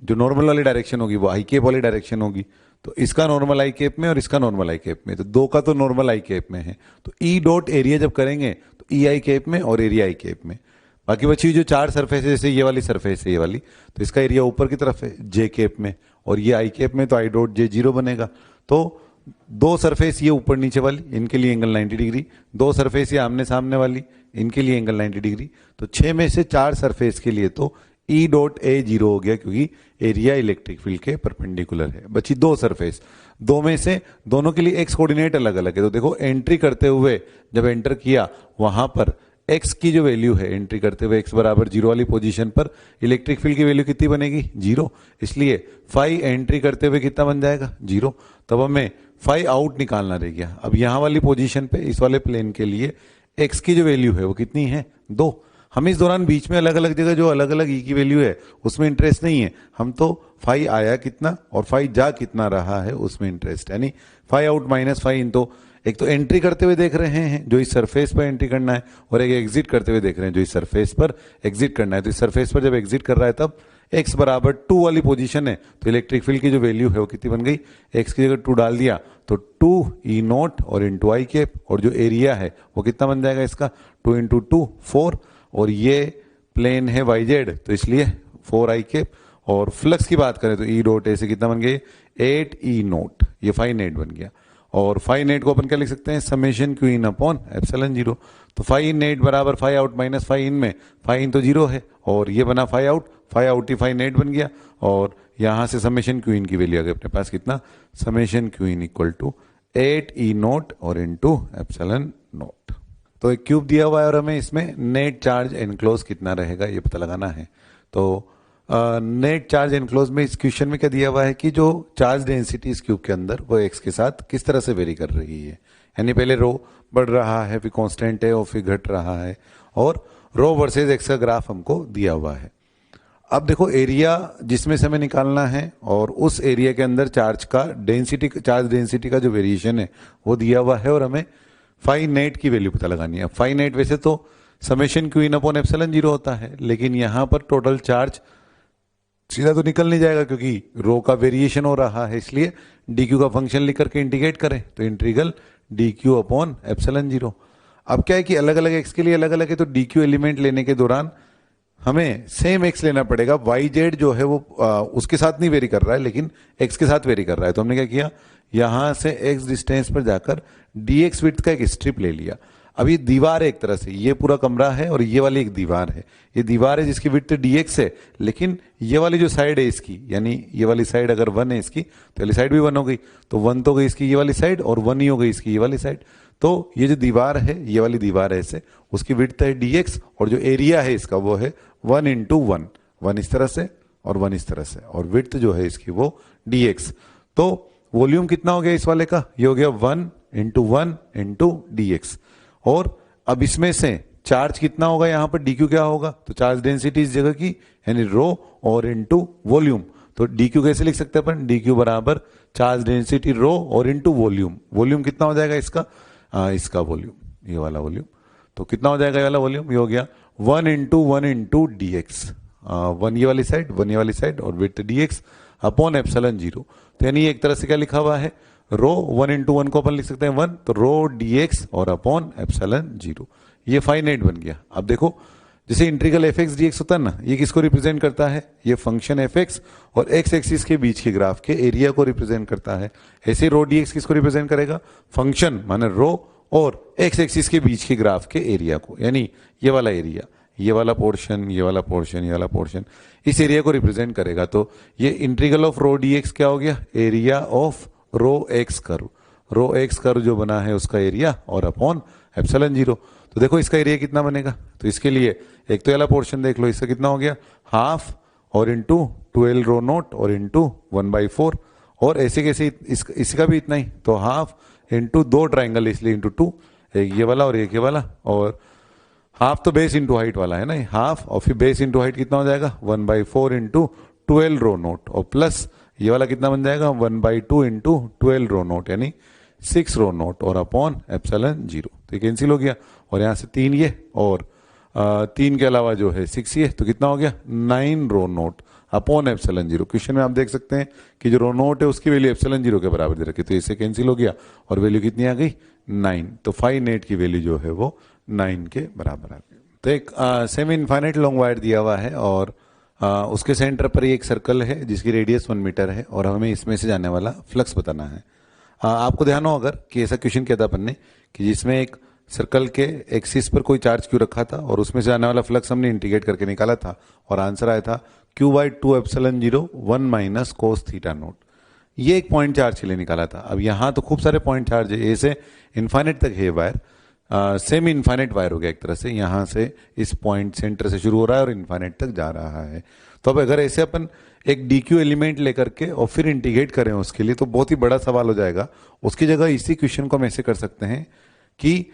जो नॉर्मल वाली डायरेक्शन होगी वो आई केप वाली डायरेक्शन होगी, तो इसका नॉर्मल आई केप में और इसका नॉर्मल आई केप में, तो दो का तो नॉर्मल आई केप में है, तो ई डॉट एरिया जब करेंगे तो ई आई केप में और एरिया आई केप में। बाकी बची जो 4 सरफेस है, जैसे ये वाली सरफेस है ये वाली, तो इसका एरिया ऊपर की तरफ है जे केप में और ये आई केप में, तो आई डॉट जे 0 बनेगा। तो 2 सरफेस ये ऊपर नीचे वाली, इनके लिए एंगल 90 डिग्री, 2 सरफेस ये आमने सामने वाली, इनके लिए एंगल 90 डिग्री। तो 6 में से 4 सरफेस के लिए तो ई डॉट ए 0 हो गया, क्योंकि एरिया इलेक्ट्रिक फील्ड के परपेंडिकुलर है। बची 2 सरफेस, 2 में से दोनों के लिए एक्स कोऑर्डिनेट अलग अलग है, तो देखो एंट्री करते हुए जब एंटर किया वहां पर एक्स की जो वैल्यू है एंट्री करते हुए एक्स बराबर 0 वाली पोजीशन पर इलेक्ट्रिक फील्ड की वैल्यू कितनी बनेगी, 0, इसलिए फाई एंट्री करते हुए कितना बन जाएगा, 0। तब हमें फाई आउट निकालना रह गया। अब यहां वाली पोजीशन पे इस वाले प्लेन के लिए एक्स की जो वैल्यू है वो कितनी है, 2। हम इस दौरान बीच में अलग अलग जगह जो अलग अलग ई की वैल्यू है उसमें इंटरेस्ट नहीं है, हम तो फाई आया कितना और फाई जा कितना रहा है उसमें इंटरेस्ट, यानी फाई आउट माइनस फाई इन। तो एक तो एंट्री करते हुए देख रहे हैं जो इस सरफेस पर एंट्री करना है, और एक एग्जिट करते हुए देख रहे हैं जो इस सरफेस पर एग्जिट करना है। तो इस सरफेस पर जब एग्जिट कर रहा है तब एक्स बराबर 2 वाली पोजीशन है, तो इलेक्ट्रिक फील्ड की जो वैल्यू है वो कितनी बन गई, एक्स की जगह 2 डाल दिया तो 2 ई नॉट और इंटू आई केप, और जो एरिया है वो कितना बन जाएगा इसका, 2 इंटू 2 4, और ये प्लेन है वाई जेड तो इसलिए 4 आई केप। और फ्लक्स की बात करें तो ई डॉट ए से कितना बन गया, 8 ई नॉट, ये फाई नेट बन गया। और फाई नेट को अपन क्या लिख सकते हैं, summation Q in upon epsilon 0। तो फाई नेट बराबर फाई आउट माइनस फाई इन में फाई इन तो 0 है और ये बना फाई आउट ही फाई नेट बन गया, और यहां से समेशन क्यू इन की वैल्यू आ गई अपने पास कितना, summation Q in equal to 8 E nought और इंटू एप्सिलॉन नॉट। तो एक क्यूब दिया हुआ है और हमें इसमें नेट चार्ज एनक्लोज कितना रहेगा ये पता लगाना है। तो नेट चार्ज एनक्लोज में इस क्वेश्चन में क्या दिया हुआ है कि जो चार्ज डेंसिटी इस क्यूब के अंदर वो एक्स के साथ किस तरह से वेरी कर रही है, यानी पहले रो बढ़ रहा है फिर कांस्टेंट है और फिर घट रहा है, और रो वर्सेज एक्स का ग्राफ हमको दिया हुआ है। अब देखो एरिया जिसमें से हमें निकालना है और उस एरिया के अंदर चार्ज का डेंसिटी, चार्ज डेंसिटी का जो वेरिएशन है वो दिया हुआ है, और हमें फाई नेट की वैल्यू पता लगानी है। फाई नेट वैसे तो summation Q in upon epsilon 0 होता है, लेकिन यहां पर टोटल चार्ज सीधा तो निकल नहीं जाएगा क्योंकि रो का वेरिएशन हो रहा है, इसलिए डी क्यू का फंक्शन लिख करके इंटीग्रेट करें तो integral D Q upon epsilon 0। अब क्या है कि अलग अलग एक्स के लिए अलग अलग है, तो डी क्यू एलिमेंट लेने के दौरान हमें सेम एक्स लेना पड़ेगा। वाई जेड जो है वो उसके साथ नहीं वेरी कर रहा है लेकिन एक्स के साथ वेरी कर रहा है, तो हमने क्या किया, यहां से एक्स डिस्टेंस पर जाकर डी एक्स विड्थ का एक स्ट्रिप ले लिया। अब ये दीवार है एक तरह से, ये पूरा कमरा है और ये वाली एक दीवार है, ये दीवार है जिसकी विड्थ dx है, लेकिन ये वाली जो साइड है इसकी, यानी ये वाली साइड अगर 1 है इसकी तो वाली साइड भी 1 हो गई, तो 1 तो गई इसकी ये वाली साइड और 1 ही हो गई इसकी ये वाली साइड। तो ये जो दीवार है ये वाली दीवार है ऐसे, उसकी विड्थ है dx और जो एरिया है इसका वो है 1 इंटू 1, 1 इस तरह से और 1 इस तरह से, और विड्थ जो है इसकी वो dx। तो वॉल्यूम कितना हो गया इस वाले का, ये हो गया 1 इंटू dx। और अब इसमें से चार्ज कितना होगा, यहां पर dq क्या होगा, तो चार्ज डेंसिटी इस जगह की यानी रो और इनटू वॉल्यूम। तो dq कैसे लिख सकते हैं अपन, dq बराबर चार्ज डेंसिटी रो और इनटू वॉल्यूम। वॉल्यूम कितना हो जाएगा इसका, इसका वॉल्यूम ये वाला वॉल्यूम। तो कितना हो जाएगा ये वाला वॉल्यूम? ये हो गया 1 × dx, 1 ये वाली साइड 1 ये वाली साइड और विड्थ dx अपॉन एप्सिलॉन 0। तो यानी एक तरह से क्या लिखा हुआ है, रो 1 × 1 को अपन लिख सकते हैं 1, तो रो dx और अपॉन एप्सिलॉन 0। ये फाइनाइट बन गया। अब देखो जैसे integral F x D x होता है ना, ये किसको रिप्रेजेंट करता है? ये फंक्शन एफ एक्स और एक्स एक्सिस के बीच के ग्राफ के एरिया को रिप्रेजेंट करता है। ऐसे रो डी एक्स किसको रिप्रेजेंट करेगा? फंक्शन माने रो और एक्स एक्सिस के बीच के ग्राफ के एरिया को, यानी ये वाला एरिया, ये वाला पोर्शन, ये वाला पोर्शन, ये वाला पोर्शन, इस एरिया को रिप्रेजेंट करेगा। तो ये integral of rho D X क्या हो गया? Area of rho X curve. Rho X curve जो बना है उसका एरिया और अपॉन एप्सिलॉन 0। तो देखो इसका एरिया कितना बनेगा? तो इसके लिए एक तो ये वाला पोर्शन देख लो, इसका कितना हो गया? हाफ और इंटू 12 रो नोट और इंटू 1/4, और ऐसे कैसे इसका भी इतना ही, तो हाफ इंटू 2 ट्राइंगल इसलिए इंटू 2, एक ये वाला और एक ये वाला, और हाफ तो बेस इंटू हाइट वाला है ना, हाफ और फिर बेस इंटू हाइट कितना हो जाएगा? 1/4 इंटू 12 रो नोट, और प्लस ये वाला कितना बन जाएगा? 1/2 इंटू 12 रो नोट, यानी 6 रो नोट और अपॉन एप्सिलॉन 0। तो ये कैंसिल हो गया, और यहाँ से 3 ये और 3 के अलावा जो है 6 ये, तो कितना हो गया? 9 रो नोट अपॉन एप्सिलॉन 0। क्वेश्चन में आप देख सकते हैं कि जो रो नोट है उसकी वैल्यू एप्सिलॉन 0 के बराबर दे रखी, तो इससे कैंसिल हो गया और वैल्यू कितनी आ गई? 9। तो फाइनाइट की वैल्यू जो है वो 9 के बराबर आ गई। तो एक सेमी इनफाइनाइट लॉन्ग वायर दिया हुआ है और उसके सेंटर पर ही एक सर्कल है जिसकी रेडियस 1 मीटर है, और हमें इसमें से जाने वाला फ्लक्स बताना है। आपको ध्यान हो अगर कि ऐसा क्वेश्चन किया था अपन ने कि जिसमें एक सर्कल के एक्सिस पर कोई चार्ज क्यू रखा था और उसमें से आने वाला फ्लक्स हमने इंटीग्रेट करके निकाला था, और आंसर आया था Q/2 epsilon 0 1 minus cos theta note. ये एक पॉइंट चार्ज के लिए निकाला था। अब यहाँ तो खूब सारे पॉइंट चार्ज है, ऐसे इन्फाइनाइट तक है वायर, सेमी इन्फाइनाइट वायर हो गया एक तरह से, यहाँ से इस पॉइंट सेंटर से शुरू हो रहा है और इन्फाइनाइट तक जा रहा है। तो अब अगर ऐसे अपन एक DQ एलिमेंट लेकर के और फिर इंटीग्रेट करें उसके लिए, तो बहुत ही बड़ा सवाल हो जाएगा। उसकी जगह इसी क्वेश्चन को हम ऐसे कर सकते हैं कि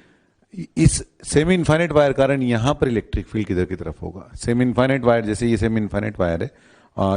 इस सेमी इन्फाइनाइट वायर कारण यहाँ पर इलेक्ट्रिक फील्ड किधर की तरफ होगा? सेमी इन्फाइनाइट वायर, जैसे ये सेमी इन्फाइनाइट वायर है,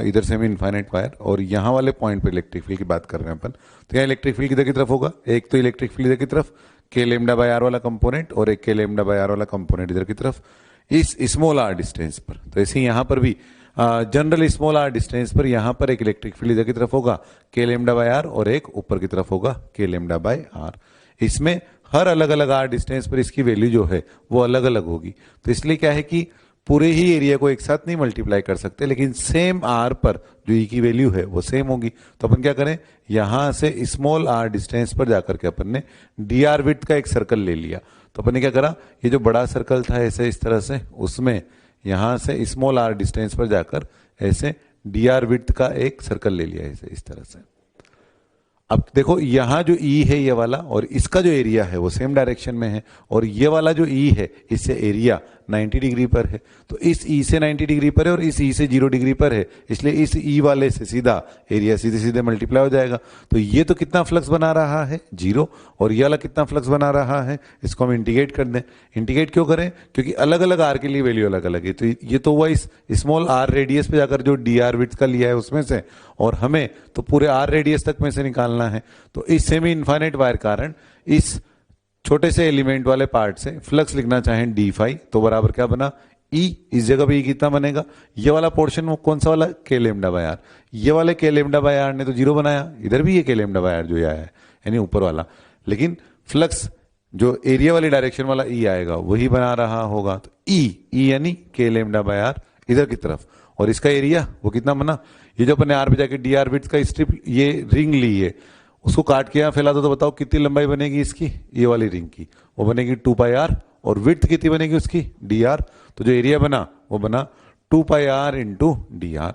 इधर सेमी इन्फाइनाइट वायर, और यहाँ वाले पॉइंट पर इलेक्ट्रिक फील्ड की बात कर रहे हैं अपन, तो यहाँ इलेक्ट्रिक फील्ड किधर की तरफ होगा? एक तो इलेक्ट्रिक फील्ड इधर की तरफ K λ/r वाला कंपोनेंट, और एक K λ/r वाला कंपोनेंट इधर की तरफ इस स्मॉल r डिस्टेंस पर। तो ऐसे यहाँ पर भी जनरल स्मॉल r डिस्टेंस पर यहाँ पर एक इलेक्ट्रिक फील्ड इधर की तरफ होगा K λ/r, और एक ऊपर की तरफ होगा K λ/r। इसमें हर अलग अलग r डिस्टेंस पर इसकी वैल्यू जो है वो अलग अलग होगी। तो इसलिए क्या है कि पूरे ही एरिया को एक साथ नहीं मल्टीप्लाई कर सकते, लेकिन सेम r पर जो e की वैल्यू है वो सेम होगी। तो अपन क्या करें, यहां से स्मॉल r डिस्टेंस पर जाकर के अपन ने dr विड्थ का एक सर्कल ले लिया। तो अपन ने क्या करा, ये जो बड़ा सर्कल था ऐसे इस तरह से, उसमें यहां से स्मॉल r डिस्टेंस पर जाकर ऐसे dr विड्थ का एक सर्कल ले लिया ऐसे इस तरह से। अब देखो यहाँ जो E है ये वाला, और इसका जो एरिया है वो सेम डायरेक्शन में है, और ये वाला जो E है इससे एरिया 90 डिग्री पर है। तो इस E से 90 डिग्री पर है और इस E से 0 डिग्री पर है, इसलिए इस E वाले से सीधा एरिया सीधे सीधे मल्टीप्लाई हो जाएगा। तो ये तो कितना फ्लक्स बना रहा है? 0। और ये वाला कितना फ्लक्स बना रहा है? इसको हम इंटीग्रेट कर दें। इंटीग्रेट क्यों करें? क्योंकि अलग अलग r के लिए वैल्यू अलग अलग है। तो ये तो हुआ इस स्मॉल r रेडियस पे जाकर जो dr विड्थ का लिया है उसमें से, और हमें तो पूरे r रेडियस तक में से निकालना है। तो इस सेमी इनफाइनाइट वायर कारण इस छोटे से एलिमेंट वाले पार्ट से फ्लक्स लिखना चाहें d फाई, तो बराबर क्या बना? E, इस जगह पे E कितना बनेगा? ये वाला पोर्शन वो कौन सा वाला? K λ/r। ये वाले K λ/r ने तो 0 बनाया, इधर भी ये K λ/r जो आया है यानी ऊपर वाला, लेकिन फ्लक्स जो एरिया वाली डायरेक्शन वाला E आएगा वही बना रहा होगा। तो E यानी K λ/r इधर की तरफ, और इसका एरिया वो कितना बना? ये जो अपने r पे जाके dr विड्थ का स्ट्रिप ये रिंग ली है, उसको काट के यहाँ फैला दो, तो बताओ कितनी लंबाई बनेगी इसकी? ये वाली रिंग की वो बनेगी 2πr, और विड्थ कितनी बनेगी उसकी? dr। तो जो एरिया बना वो बना 2πr इंटू dr।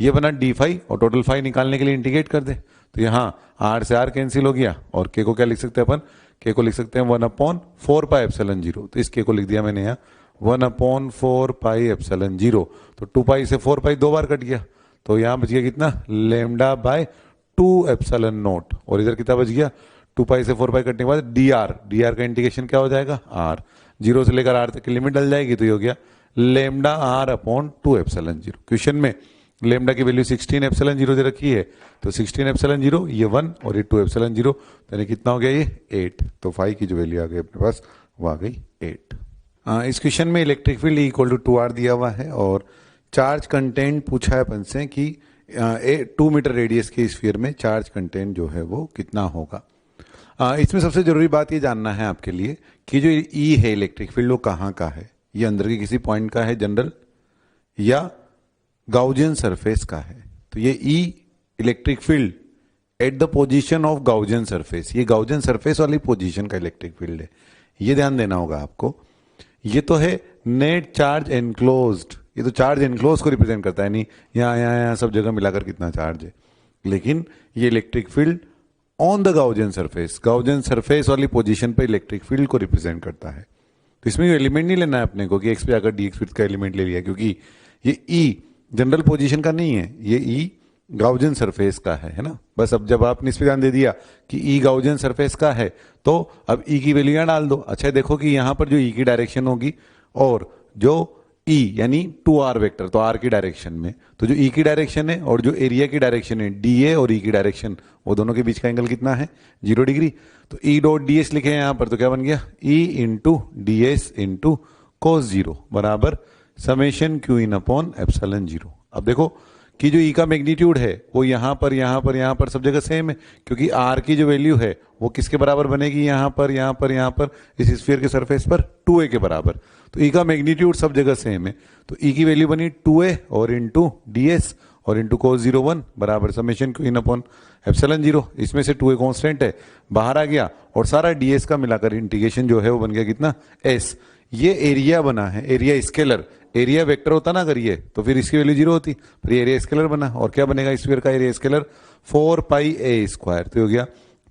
ये बना d फाई, और टोटल फाई निकालने के लिए इंटीग्रेट कर दे, तो यहाँ r से r कैंसिल हो गया, और k को क्या लिख सकते हैं अपन? k को लिख सकते हैं 1/4π एप्सिलॉन 0। तो इस k को लिख दिया मैंने यहाँ 1/4π एप्सिलॉन 0। तो 2π से 4π 2 बार कट गया, तो यहाँ बच गया कितना? λ/2 एप्सिलॉन नोट, और इधर कितना बच गया? 2π से 4π कटने के बाद dr का इंटीग्रेशन क्या हो जाएगा? r। 0 से लेकर r तक की लिमिट डल जाएगी, तो ये हो गया λr/2 एप्सिलॉन 0। क्वेश्चन में लेमडा की वैल्यू 16 एप्सिलॉन 0 दे रखी है, तो 16 एप्सिलॉन 0 ये 1 और ये 2 एप्सिलॉन 0, यानी कितना हो गया? ये 8। तो फाई की जो वैल्यू आ गई अपने पास वो आ गई 8। इस क्वेश्चन में electric field equal to 2r दिया हुआ है और चार्ज कंटेंट पूछा है अपन से कि 2 मीटर रेडियस के स्फीयर में चार्ज कंटेंट जो है वो कितना होगा। इसमें सबसे जरूरी बात ये जानना है आपके लिए कि जो ई है इलेक्ट्रिक फील्ड वो कहाँ का है, ये अंदर के किसी पॉइंट का है जनरल या गाउजियन सरफेस का है। तो ये E electric field at the position of Gaussian surface, ये गाउजियन सरफेस वाली पोजीशन का इलेक्ट्रिक फील्ड है, ये ध्यान देना होगा आपको। ये तो है नेट चार्ज एनक्लोज्ड, ये तो चार्ज एनक्लोज को रिप्रेजेंट करता है, नहीं यहाँ सब जगह मिलाकर कितना चार्ज है, लेकिन ये electric field on the Gaussian surface वाली पोजीशन पे इलेक्ट्रिक फील्ड को रिप्रेजेंट करता है। तो इसमें एलिमेंट नहीं लेना है अपने को कि एक्स पे आकर डी एक्स का एलिमेंट ले लिया, क्योंकि ये ई जनरल पोजीशन का नहीं है, ये ई गाउजियन सरफेस का है ना। बस अब जब आपने इस पे ध्यान दे दिया कि ई गाउजियन सरफेस का है तो अब ई की वैल्यू यहाँ डाल दो। अच्छा देखो कि यहाँ पर जो ई की डायरेक्शन होगी और जो ई यानी 2r वेक्टर, तो r की डायरेक्शन में, तो जो ई की डायरेक्शन है और जो एरिया की डायरेक्शन है डी और ई की डायरेक्शन, वो दोनों के बीच का एंगल कितना है 0 डिग्री। तो ई डॉट डी एस लिखे हैं यहाँ पर, तो क्या बन गया E into D S into cos 0 बराबर summation Q in upon epsilon 0। अब देखो कि जो ई का मैग्नीट्यूड है वो यहाँ पर सब जगह सेम है, क्योंकि आर की जो वैल्यू है वो किसके बराबर बनेगी, यहाँ पर इस स्फीयर के सरफेस पर 2a के बराबर। तो ई का मैग्नीट्यूड सब जगह सेम है, तो ई की वैल्यू बनी 2a और इंटू डी एस और इंटू कोस 0 1 बराबर summation Q in upon epsilon 0। इसमें से 2a कॉन्स्टेंट है, बाहर आ गया और सारा ds का मिलाकर इंटीग्रेशन जो है वो बन गया कितना s। ये एरिया बना है, एरिया स्केलर, एरिया वेक्टर होता ना अगर ये, तो फिर इसकी वैल्यू 0 होती, फिर एरिया स्केलर बना और क्या बनेगा स्फीयर का area scalar 4 pi a square. तो हो गया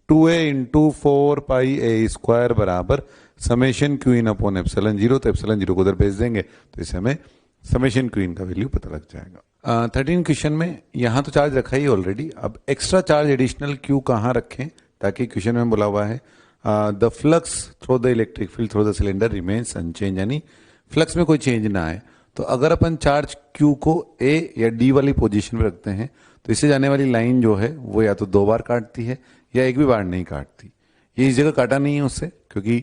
2a into 4 pi a square बराबर summation Q in upon epsilon 0। तो एप्सिलॉन 0 को उधर भेज देंगे तो इससे हमें समेशन क्यू इन का वैल्यू पता लग जाएगा। 13 क्वेश्चन में यहाँ तो चार्ज रखा ही ऑलरेडी, अब एक्स्ट्रा चार्ज एडिशनल क्यू कहाँ रखें, ताकि क्वेश्चन में बोला हुआ है the flux through the electric field through the cylinder remains unchanged, यानी फ्लक्स में कोई चेंज ना आए। तो अगर अपन चार्ज क्यू को ए या डी वाली पोजीशन में रखते हैं तो इससे जाने वाली लाइन जो है वो या तो 2 बार काटती है या एक भी बार नहीं काटती। ये इस जगह काटा नहीं है उससे, क्योंकि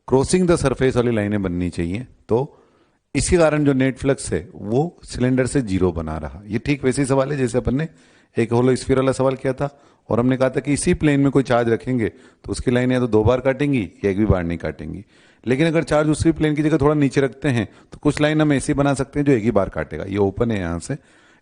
क्रॉसिंग द सरफेस वाली लाइनें बननी चाहिए, तो इसके कारण जो नेट फ्लक्स है वो सिलेंडर से 0 बना रहा। ये ठीक वैसे ही सवाल है जैसे अपन ने एक होलो स्फीयर वाला सवाल किया था और हमने कहा था कि इसी प्लेन में कोई चार्ज रखेंगे तो उसकी लाइन या तो 2 बार काटेंगी या एक भी बार नहीं काटेंगी। लेकिन अगर चार्ज उसी प्लेन की जगह थोड़ा नीचे रखते हैं तो कुछ लाइन हम ऐसी बना सकते हैं जो एक ही बार काटेगा। ये ओपन है यहाँ से,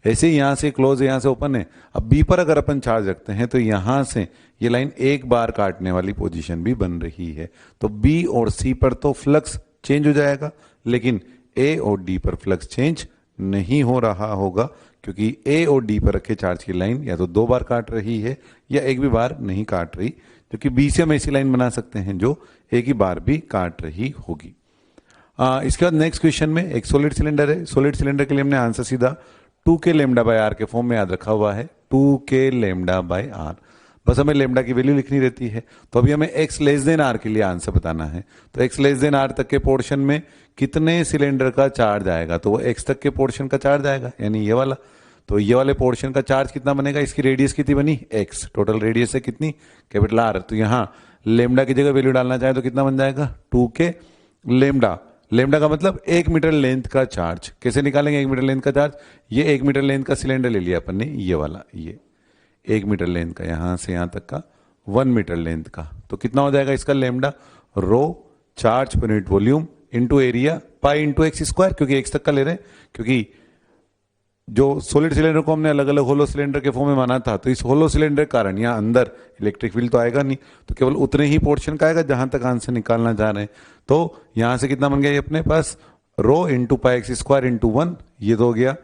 ऐसे ही यहाँ से क्लोज है, यहाँ से ओपन है। अब बी पर अगर अपन चार्ज रखते हैं तो यहाँ से ये लाइन एक बार काटने वाली पोजीशन भी बन रही है। तो बी और सी पर तो फ्लक्स चेंज हो जाएगा, लेकिन ए और डी पर फ्लक्स चेंज नहीं हो रहा होगा, क्योंकि ए और डी पर रखे चार्ज की लाइन या तो 2 बार काट रही है या एक भी बार नहीं काट रही, क्योंकि बी से हम ऐसी लाइन बना सकते हैं जो एक ही बार भी काट रही होगी। इसके बाद नेक्स्ट क्वेश्चन में एक सॉलिड सिलेंडर है। सॉलिड सिलेंडर के लिए हमने आंसर सीधा 2k लैम्डा बाय आर के फॉर्म में याद रखा हुआ है, 2k लैम्डा बाय आर। बस हमें लैम्डा की वैल्यू लिखनी रहती है। तो अभी हमें x लेस देन आर के लिए आंसर बताना है। तो x लेस देन आर तक के पोर्शन में कितने सिलेंडर का चार्ज आएगा, तो वो x तक के पोर्शन का चार्ज आएगा, यानी ये वाला। तो ये वाले पोर्शन का चार्ज कितना बनेगा, इसकी रेडियस कितनी बनी x, टोटल रेडियस है कितनी कैपिटल आर। तो यहाँ लेमडा की जगह वैल्यू डालना चाहे तो कितना बन जाएगा 2k लेमडा। लेमडा का मतलब 1 मीटर लेंथ का चार्ज। कैसे निकालेंगे 1 मीटर लेंथ का चार्ज, ये 1 मीटर लेंथ का सिलेंडर ले लिया अपन ने, ये वाला, ये 1 मीटर लेंथ का, यहां से यहां तक का 1 मीटर लेंथ का। तो कितना हो जाएगा इसका lambda, rho charge per unit volume into area pi into x square, क्योंकि एक्स तक का ले रहे हैं, क्योंकि जो सॉलिड सिलेंडर को हमने अलग अलग होलो सिलेंडर के फॉर्म में माना था, तो इस होलो सिलेंडर के कारण यहाँ अंदर इलेक्ट्रिक फील्ड तो आएगा नहीं, तो केवल उतने ही पोर्शन का आएगा जहां तक आंसर निकालना चाह रहे हैं। तो यहां से कितना बन गया ये अपने पास, rho into pi x square into 1, ये तो हो गया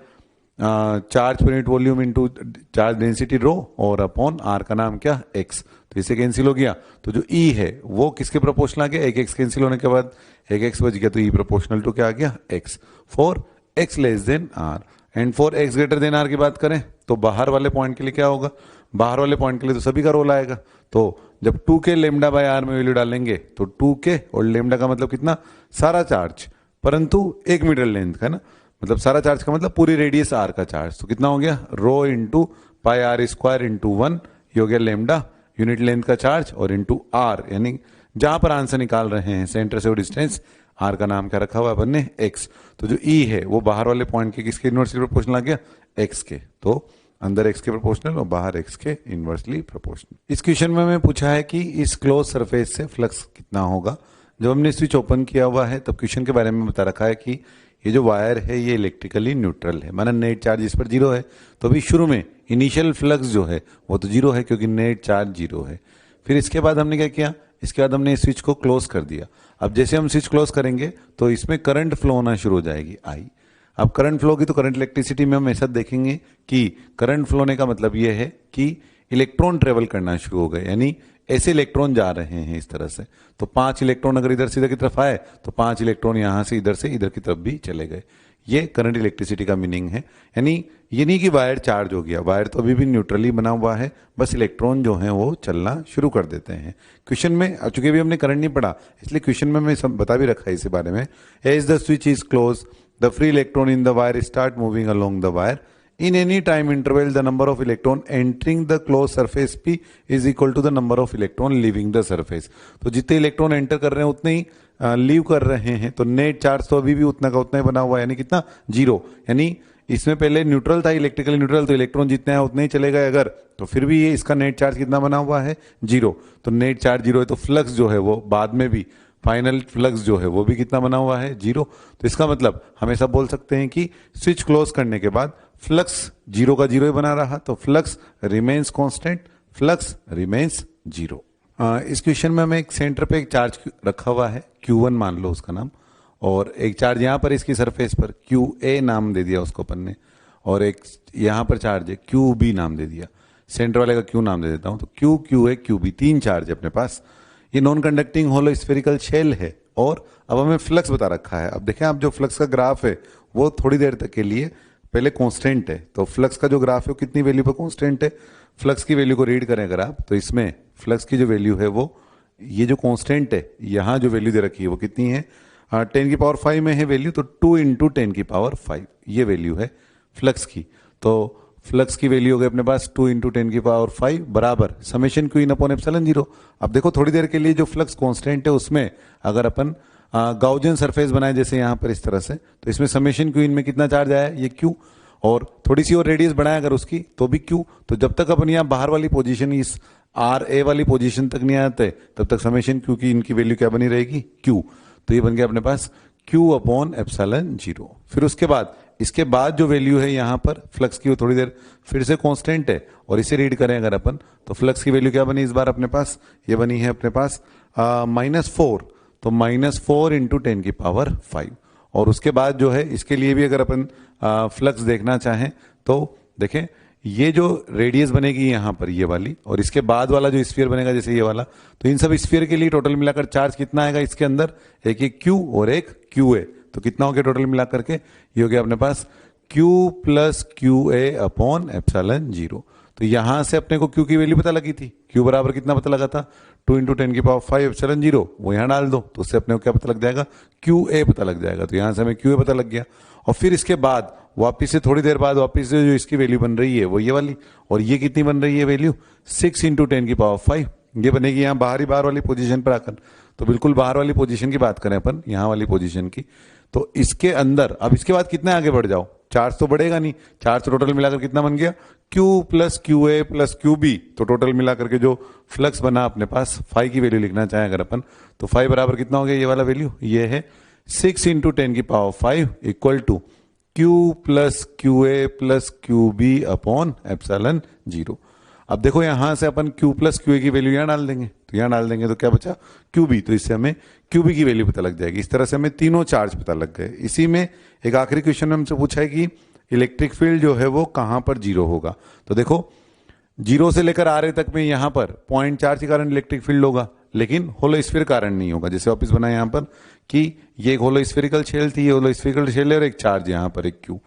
charge per unit volume into charge density rho और अपॉन आर का नाम क्या एक्स। तो इसे कैंसिल हो गया, तो जो ई है वो किसके प्रोपोर्शनल आ गया, एक एक्स कैंसिल होने के बाद एक एक्स बच गया, तो ई प्रोपोर्शनल टू क्या आ गया X, for X less than R. And for X greater than R की बात करें तो बाहर वाले पॉइंट के लिए क्या होगा, बाहर वाले पॉइंट के लिए तो सभी का रोल आएगा। तो जब 2k लेमडा बाय आर में वैल्यू डालेंगे तो 2k और लेमडा का मतलब कितना, सारा चार्ज, परंतु 1 मीटर लेंथ का ना, मतलब सारा चार्ज का मतलब पूरी रेडियस आर का चार्ज। तो कितना हो गया, rho into pi r square into 1, ये हो गया लेमडा यूनिट लेंथ का चार्ज, और इंटू आर यानी जहां पर आंसर निकाल रहे हैं सेंटर से वो डिस्टेंस, आर का नाम क्या रखा हुआ है अपन ने, एक्स। तो जो ई है वो बाहर वाले पॉइंट के किसके इन्वर्सली प्रोपोर्शनल आ गया, एक्स के। तो अंदर एक्स के प्रोपोर्शनल और बाहर एक्स के इन्वर्सली प्रोपोर्शनल। इस क्वेश्चन में हमें पूछा है कि इस क्लोज सरफेस से फ्लक्स कितना होगा। जब हमने स्विच ओपन किया हुआ है तब क्वेश्चन के बारे में बता रखा है कि ये जो वायर है ये इलेक्ट्रिकली न्यूट्रल है, माना नेट चार्ज इस पर जीरो है। तो अभी शुरू में इनिशियल फ्लक्स जो है वो तो जीरो है क्योंकि नेट चार्ज जीरो है। फिर इसके बाद हमने क्या किया, इसके बाद हमने स्विच को क्लोज कर दिया। अब जैसे हम स्विच क्लोज करेंगे तो इसमें करंट फ्लो होना शुरू हो जाएगी, आई। अब करंट फ्लो की तो करंट इलेक्ट्रिसिटी में हम ऐसा देखेंगे कि करंट फ्लो होने का मतलब यह है कि इलेक्ट्रॉन ट्रेवल करना शुरू हो गए, यानी ऐसे इलेक्ट्रॉन जा रहे हैं इस तरह से। तो 5 इलेक्ट्रॉन अगर इधर से इधर की तरफ आए तो 5 इलेक्ट्रॉन यहां से इधर की तरफ भी चले गए। ये करंट इलेक्ट्रिसिटी का मीनिंग है। यानी ये नहीं कि वायर चार्ज हो गया, वायर तो अभी भी न्यूट्रली बना हुआ है, बस इलेक्ट्रॉन जो है वो चलना शुरू कर देते हैं। क्वेश्चन में चूंकि अभी हमने करंट नहीं पढ़ा इसलिए क्वेश्चन में मैं बता भी रखा है इसी बारे में। As the switch is close the free electron in the wire start moving along the wire in any time interval the number of electron entering the closed surface P is equal to the number of electron leaving the surface। तो जितने electron enter कर रहे हैं उतने ही leave कर रहे हैं। तो नेट चार्ज तो अभी भी उतना का उतना ही बना हुआ है, यानी कितना, जीरो। यानी इसमें पहले न्यूट्रल था, इलेक्ट्रिकली न्यूट्रल, तो इलेक्ट्रॉन जितने हैं उतने ही चले गए अगर, तो फिर भी ये इसका नेट चार्ज कितना बना हुआ है, जीरो। तो नेट चार्ज जीरो है तो फ्लक्स जो है वो बाद में भी फाइनल फ्लक्स जो है वो भी कितना बना हुआ है, जीरो। तो इसका मतलब हम ऐसा बोल सकते हैं कि स्विच क्लोज करने के बाद फ्लक्स जीरो का जीरो ही बना रहा, तो flux remains constant, flux remains zero. इस क्वेश्चन में हमें एक सेंटर पे एक चार्ज रखा हुआ है, Q1 मान लो उसका नाम, और एक चार्ज यहां पर इसकी सरफेस पर QA नाम दे दिया उसको अपन ने, और एक यहां पर चार्ज है QB नाम दे दिया, सेंटर वाले का Q नाम दे देता हूं। तो Q, QA, QB 3 चार्ज है अपने पास। ये non conducting hollow spherical shell है और अब हमें फ्लक्स बता रखा है। अब देखें आप जो फ्लक्स का ग्राफ है वो थोड़ी देर तक के लिए पहले कांस्टेंट है, तो फ्लक्स का जो ग्राफ है वो कितनी वैल्यू पर कांस्टेंट है, फ्लक्स की वैल्यू को रीड करें अगर आप तो इसमें फ्लक्स की जो वैल्यू है वो ये जो कांस्टेंट है यहां जो वैल्यू दे रखी है वो कितनी है, 10⁵ में है वैल्यू, तो 2 × 10⁵ ये वैल्यू है फ्लक्स की। तो फ्लक्स की वैल्यू हो गई अपने पास 2 × 10⁵ बराबर समेशन Q∞/ε0। अब देखो थोड़ी देर के लिए जो फ्लक्स कांस्टेंट है उसमें अगर अपन गाउजियन सरफेस बनाए जैसे यहां पर इस तरह से, तो इसमें समेशन Q में कितना चार्ज आया, ये Q, और थोड़ी सी और रेडियस बढ़ाए अगर उसकी तो भी Q। तो जब तक अपन यहाँ बाहर वाली पोजीशन इस RA वाली पोजीशन तक नहीं आते तब तक समेशन Q की इनकी वैल्यू क्या बनी रहेगी, Q। तो ये बन गया अपने पास Q/ε0। फिर उसके बाद इसके बाद जो वैल्यू है यहां पर फ्लक्स की वो थोड़ी देर फिर से कांस्टेंट है, और इसे रीड करें अगर अपन तो फ्लक्स की वैल्यू क्या बनी इस बार अपने पास, ये बनी है अपने पास -4, तो -4 × 10⁵। और उसके बाद जो है इसके लिए भी अगर अपन फ्लक्स देखना चाहें तो देखें ये जो रेडियस बनेगी यहां पर ये वाली, और इसके बाद वाला जो स्फीयर बनेगा जैसे ये वाला, तो इन सब स्फीयर के लिए टोटल मिलाकर चार्ज कितना आएगा इसके अंदर, एक एक Q और एक QA। तो कितना हो गया टोटल मिलाकर के, ये हो गया अपने पास Q + QA/ε0। तो यहां से अपने को Q की वैल्यू पता लगी थी, Q बराबर कितना पता लगा था, 2 × 10⁵ वो यहां डाल दो तो उससे अपने को क्या पता लग जाएगा, QA पता लग जाएगा। तो यहां से हमें QA पता लग गया, और फिर इसके बाद वापिस से थोड़ी देर बाद वापिस से जो इसकी वैल्यू बन रही है वो ये वाली, और ये कितनी बन रही है वैल्यू, 6 × 10⁵ ये बनेगी यहाँ बाहर वाली पोजीशन पर आकर। तो बिल्कुल बाहर वाली पोजीशन की बात करें अपन, यहाँ वाली पोजीशन की, तो इसके अंदर अब इसके बाद कितने आगे बढ़ जाओ, चार्ज तो बढ़ेगा नहीं, चार्ज तो टोटल मिलाकर कितना बन गया, Q + QA + QB। तो टोटल मिलाकर के जो फ्लक्स बना अपने पास, फाई की वैल्यू लिखना चाहें अगर अपन तो फाई बराबर कितना हो गया, ये वाला वैल्यू ये है 6 × 10⁵ = Q + QA + QB/ε0। अब देखो यहां से अपन Q + QA की वैल्यू यहां डाल देंगे, तो यहां डाल देंगे तो क्या बचा, QB। तो इससे हमें QB की वैल्यू पता लग जाएगी। इस तरह से हमें तीनों चार्ज पता लग गए। इसी में एक आखिरी क्वेश्चन में हमसे पूछा है कि इलेक्ट्रिक फील्ड जो है वो कहां पर जीरो होगा। तो देखो जीरो से लेकर RA तक में यहां पर पॉइंट चार्ज के कारण इलेक्ट्रिक फील्ड होगा, लेकिन होलो स्फीयर कारण नहीं होगा। जैसे वापस बनाए यहां पर कि ये एक होलो स्फेरिकल शेल थी, ये होलो स्फेरिकल शेल है और एक चार्ज यहां पर एक Q,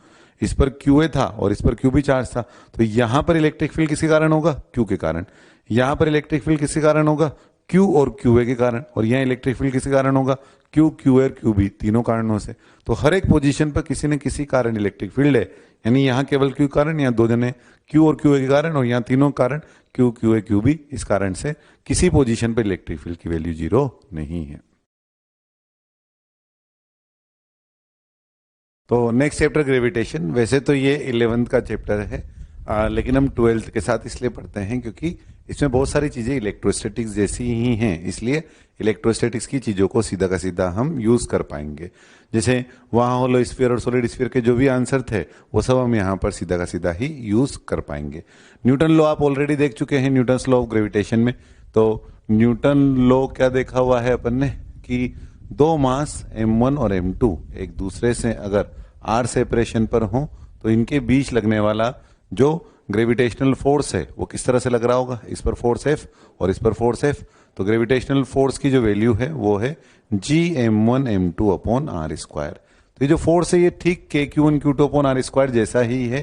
इस पर QA था और इस पर QB चार्ज था। तो यहां पर इलेक्ट्रिक फील्ड किसके कारण होगा, Q के कारण। यहां पर इलेक्ट्रिक फील्ड किसके कारण होगा, Q और QA के कारण। और यहां इलेक्ट्रिक फील्ड किसके कारण होगा, Q, QA और QB तीनों कारणों से। तो हर एक पोजीशन पर किसी न किसी कारण इलेक्ट्रिक फील्ड है, यानी यहां केवल Q कारण, यहाँ दो जने Q और QA के कारण, और यहाँ तीनों कारण Q Q A Q B, इस कारण से किसी पोजीशन पर इलेक्ट्रिक फील्ड की वैल्यू 0 नहीं है। तो नेक्स्ट चैप्टर ग्रेविटेशन, वैसे तो ये 11th का चैप्टर है, लेकिन हम 12th के साथ इसलिए पढ़ते हैं क्योंकि इसमें बहुत सारी चीजें इलेक्ट्रोस्टैटिक्स जैसी ही हैं, इसलिए इलेक्ट्रोस्टैटिक्स की चीजों को सीधा का सीधा हम यूज कर पाएंगे। जैसे वहां होलो स्फीयर और सॉलिड स्फीयर के जो भी आंसर थे वो सब हम यहाँ पर सीधा का सीधा ही यूज कर पाएंगे। न्यूटन लॉ आप ऑलरेडी देख चुके हैं न्यूटन्स लॉ ऑफ ग्रेविटेशन में। तो न्यूटन लॉ क्या देखा हुआ है अपन ने कि दो मास m1 और m2 एक दूसरे से अगर r सेपरेशन पर हो तो इनके बीच लगने वाला जो ग्रेविटेशनल फोर्स है वो किस तरह से लग रहा होगा, इस पर फोर्स F और इस पर फोर्स F। तो ग्रेविटेशनल फोर्स की जो वैल्यू है वो है Gm1 m2 upon r square. तो ये जो फोर्स है ये ठीक K1 Q2 upon r square जैसा ही है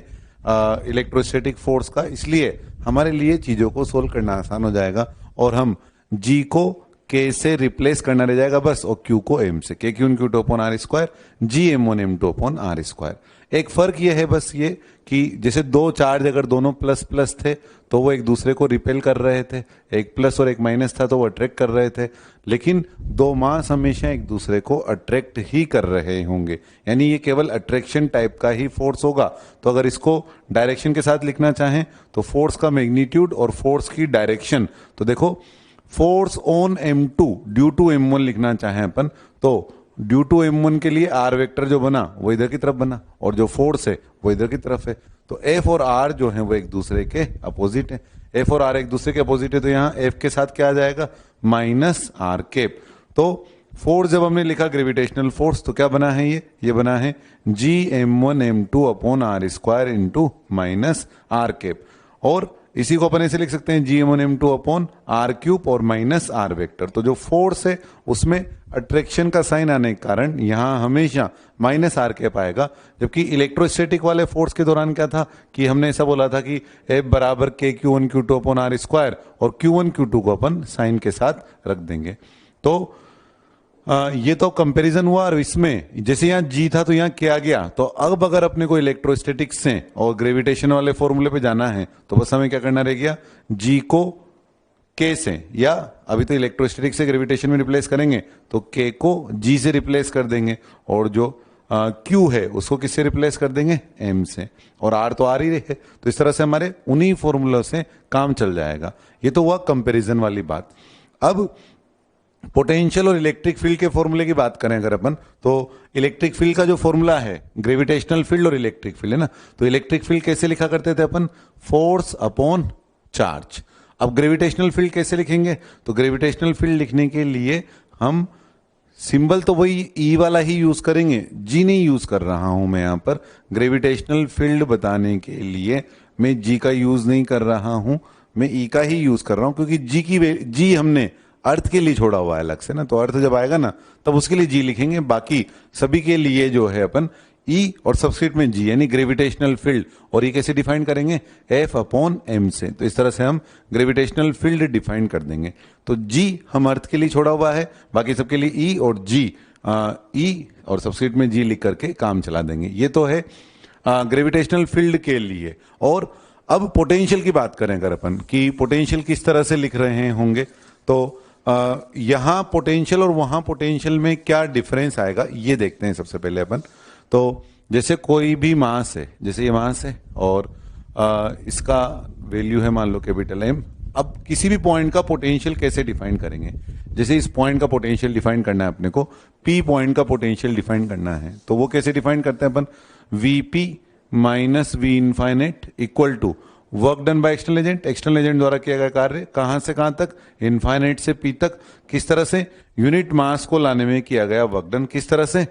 इलेक्ट्रोस्टैटिक फोर्स का, इसलिए हमारे लिए चीजों को सोल्व करना आसान हो जाएगा और हम G को K से रिप्लेस करना रह जाएगा बस, और Q को M से, K1 Q2 upon r square Gm1 m2 upon r square. एक फर्क ये है बस ये कि जैसे दो चार्ज अगर दोनों प्लस प्लस थे तो वो एक दूसरे को रिपेल कर रहे थे, एक प्लस और एक माइनस था तो वो अट्रैक्ट कर रहे थे, लेकिन दो मास हमेशा एक दूसरे को अट्रैक्ट ही कर रहे होंगे, यानी ये केवल अट्रैक्शन टाइप का ही फोर्स होगा। तो अगर इसको डायरेक्शन के साथ लिखना चाहें तो फोर्स का मैग्नीट्यूड और फोर्स की डायरेक्शन, तो देखो force on m2 due to m1 लिखना चाहें अपन तो ड्यू टू m1 के लिए r वेक्टर जो बना वो इधर की तरफ बना और जो फोर्स है वो इधर की तरफ है। तो F और R जो है वो एक दूसरे के अपोजिट है, F और R एक दूसरे के अपोजिट है, तो यहाँ F के साथ क्या आ जाएगा माइनस R कैप। तो फोर्स जब हमने लिखा ग्रेविटेशनल फोर्स तो क्या बना है, ये बना है Gm1 m2 upon r square into minus R cap, और इसी को अपन ऐसे लिख सकते हैं Gm1 m2 upon r cube और माइनस R वेक्टर। तो जो फोर्स है उसमें अट्रैक्शन का साइन आने के कारण यहां हमेशा माइनस R कैप आएगा, जबकि इलेक्ट्रोस्टैटिक वाले फोर्स के दौरान क्या था कि हमने ऐसा बोला था कि F बराबर K1 Q2 upon r square, और Q1 Q2 को अपन साइन के साथ रख देंगे। तो ये तो कंपैरिजन हुआ, और इसमें जैसे यहाँ G था तो यहाँ क्या गया, तो अब अगर अपने को इलेक्ट्रोस्टैटिक्स से और ग्रेविटेशन वाले फॉर्मूले पे जाना है तो बस हमें क्या करना रह गया, G को K से, या अभी तो इलेक्ट्रोस्टैटिक्स से ग्रेविटेशन में रिप्लेस करेंगे तो K को G से रिप्लेस कर देंगे, और जो Q है उसको किससे रिप्लेस कर देंगे, M से, और R तो R ही रहे। तो इस तरह से हमारे उन्हीं फॉर्मूलों से काम चल जाएगा। ये तो हुआ कंपेरिजन वाली बात। अब पोटेंशियल और इलेक्ट्रिक फील्ड के फॉर्मूले की बात करें अगर अपन, तो इलेक्ट्रिक फील्ड का जो फॉर्मूला है ग्रेविटेशनल फील्ड और इलेक्ट्रिक फील्ड है ना, तो इलेक्ट्रिक फील्ड कैसे लिखा करते थे अपन, फोर्स अपॉन चार्ज। अब ग्रेविटेशनल फील्ड कैसे लिखेंगे, तो ग्रेविटेशनल फील्ड लिखने के लिए हम सिंबल तो वही ई वाला ही यूज करेंगे, जी नहीं यूज कर रहा हूं मैं यहां पर। ग्रेविटेशनल फील्ड बताने के लिए मैं जी का यूज नहीं कर रहा हूं, मैं ई का ही यूज कर रहा हूं, क्योंकि जी हमने अर्थ के लिए छोड़ा हुआ है अलग से ना, तो अर्थ जब आएगा ना तब उसके लिए जी लिखेंगे, बाकी सभी के लिए जो है अपन ई और सबस्क्रिप्ट में जी, यानी ग्रेविटेशनल फील्ड। और ये कैसे डिफाइन करेंगे, F अपॉन M से। तो इस तरह से हम ग्रेविटेशनल फील्ड डिफाइन कर देंगे। तो जी हम अर्थ के लिए छोड़ा हुआ है, बाकी सबके लिए ई और जी, ई और सबस्क्रिप्ट में जी लिख करके काम चला देंगे। ये तो है ग्रेविटेशनल फील्ड के लिए। और अब पोटेंशियल की बात करें अगर अपन कि पोटेंशियल किस तरह से लिख रहे होंगे, तो यहां पोटेंशियल और वहां पोटेंशियल में क्या डिफरेंस आएगा ये देखते हैं सबसे पहले अपन। तो जैसे कोई भी मास है, जैसे ये मास है और इसका वैल्यू है मान लो कैपिटल M। अब किसी भी पॉइंट का पोटेंशियल कैसे डिफाइन करेंगे, जैसे इस पॉइंट का पोटेंशियल डिफाइन करना है अपने को, P पॉइंट का पोटेंशियल डिफाइन करना है, तो वो कैसे डिफाइन करते हैं अपन, VP minus V infinite equal to work done by external agent द्वारा किया गया कार्य कहां से कहां तक, इनफाइनाइट से P तक। किस तरह से, यूनिट मास को लाने में किया गया वर्क डन, किस तरह से,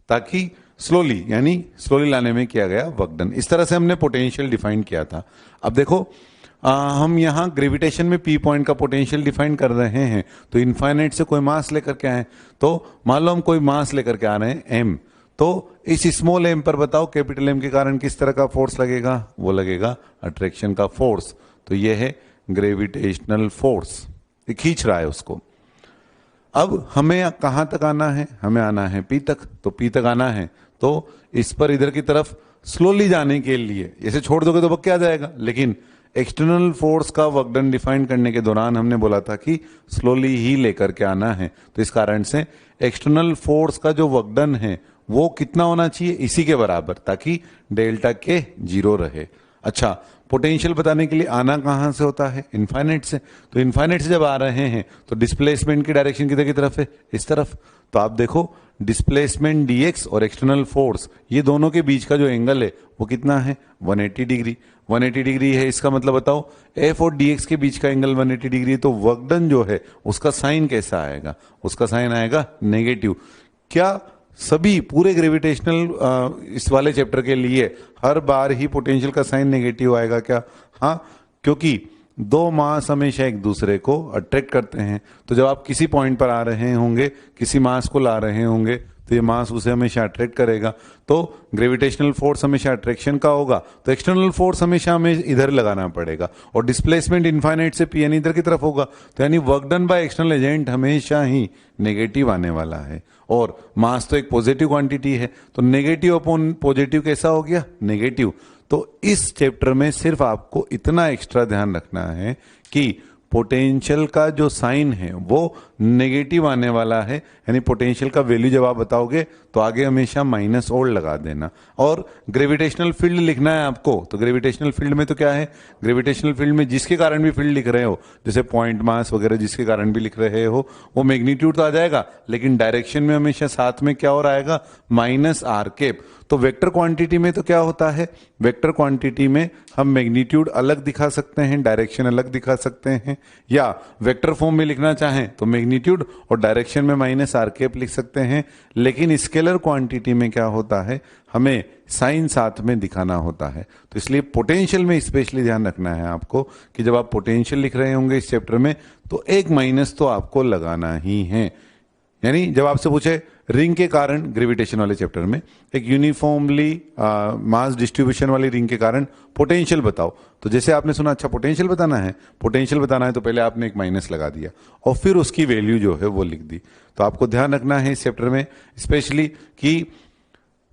ताकि स्लोली, यानी स्लोली लाने में किया गया वर्क डन। इस तरह से हमने पोटेंशियल डिफाइन किया था। अब देखो हम यहां ग्रेविटेशन में P पॉइंट का पोटेंशियल डिफाइन कर रहे हैं, तो इनफाइनाइट से कोई मास लेकर के आए, तो मान लो हम कोई मास लेकर के आ रहे हैं M, तो इस स्मॉल M पर बताओ कैपिटल M के कारण किस तरह का फोर्स लगेगा, वो लगेगा अट्रैक्शन का फोर्स। तो ये है ग्रेविटेशनल फोर्स, ये खींच रहा है उसको। अब हमें कहां तक आना है, हमें आना है P तक, तो P तक आना है तो इस पर इधर की तरफ स्लोली जाने के लिए, ऐसे छोड़ दोगे तो बक क्या जाएगा, लेकिन एक्सटर्नल फोर्स का वर्क डन डिफाइन करने के दौरान हमने बोला था कि स्लोली ही लेकर के आना है, तो इस कारण से एक्सटर्नल फोर्स का जो वर्क डन है वो कितना होना चाहिए, इसी के बराबर, ताकि डेल्टा के 0 रहे। अच्छा, पोटेंशियल बताने के लिए आना कहां से होता है, इनफाइनाइट से। तो इनफाइनाइट से जब आ रहे हैं तो डिस्प्लेसमेंट की डायरेक्शन किधर की तरफ है, इस तरफ। तो आप देखो डिस्प्लेसमेंट dx और एक्सटर्नल फोर्स, ये दोनों के बीच का जो एंगल है वो कितना है, 180 डिग्री। 180 डिग्री है, इसका मतलब बताओ f और dx के बीच का एंगल 180 डिग्री है, तो वर्क डन जो है उसका साइन कैसा आएगा, उसका साइन आएगा नेगेटिव। क्या सभी पूरे ग्रेविटेशनल इस वाले चैप्टर के लिए हर बार ही पोटेंशियल का साइन नेगेटिव आएगा क्या? हाँ, क्योंकि दो मास हमेशा एक दूसरे को अट्रैक्ट करते हैं। तो जब आप किसी पॉइंट पर आ रहे होंगे, किसी मास को ला रहे होंगे, तो ये मास उसे हमेशा अट्रैक्ट करेगा। तो ग्रेविटेशनल फोर्स हमेशा अट्रैक्शन का होगा, तो एक्सटर्नल फोर्स हमेशा हमें इधर लगाना पड़ेगा। और डिस्प्लेसमेंट इनफाइनाइट से पी इधर की तरफ होगा, तो यानी work done by external agent हमेशा ही नेगेटिव आने वाला है। और मास तो एक पॉजिटिव क्वांटिटी है, तो नेगेटिव अपॉन पॉजिटिव कैसा हो गया, नेगेटिव। तो इस चैप्टर में सिर्फ आपको इतना एक्स्ट्रा ध्यान रखना है कि पोटेंशियल का जो साइन है वो नेगेटिव आने वाला है, यानी पोटेंशियल का वैल्यू जब आप बताओगे तो आगे हमेशा माइनस और लगा देना। और ग्रेविटेशनल फील्ड लिखना है आपको, तो ग्रेविटेशनल फील्ड में तो क्या है, ग्रेविटेशनल फील्ड में जिसके कारण भी फील्ड लिख रहे हो, जैसे पॉइंट मास वगैरह जिसके कारण भी लिख रहे हो, वो मैग्नीट्यूड तो आ जाएगा, लेकिन डायरेक्शन में हमेशा साथ में क्या और आएगा, माइनस आर कैप। तो वेक्टर क्वांटिटी में तो क्या होता है, वेक्टर क्वांटिटी में हम मैग्नीट्यूड अलग दिखा सकते हैं, डायरेक्शन अलग दिखा सकते हैं, या वेक्टर फॉर्म में लिखना चाहें तो मैग्नीट्यूड और डायरेक्शन में माइनस आर कैप लिख सकते हैं। लेकिन स्केलर क्वांटिटी में क्या होता है, हमें साइन साथ में दिखाना होता है। तो इसलिए पोटेंशियल में स्पेशली ध्यान रखना है आपको कि जब आप पोटेंशियल लिख रहे होंगे इस चैप्टर में, तो एक माइनस तो आपको लगाना ही है। यानी जब आपसे पूछे रिंग के कारण, ग्रेविटेशन वाले चैप्टर में एक यूनिफॉर्मली मास डिस्ट्रीब्यूशन वाली रिंग के कारण पोटेंशियल बताओ, तो जैसे आपने सुना अच्छा पोटेंशियल बताना है, पोटेंशियल बताना है, तो पहले आपने एक माइनस लगा दिया और फिर उसकी वैल्यू जो है वो लिख दी। तो आपको ध्यान रखना है इस चैप्टर में स्पेशली कि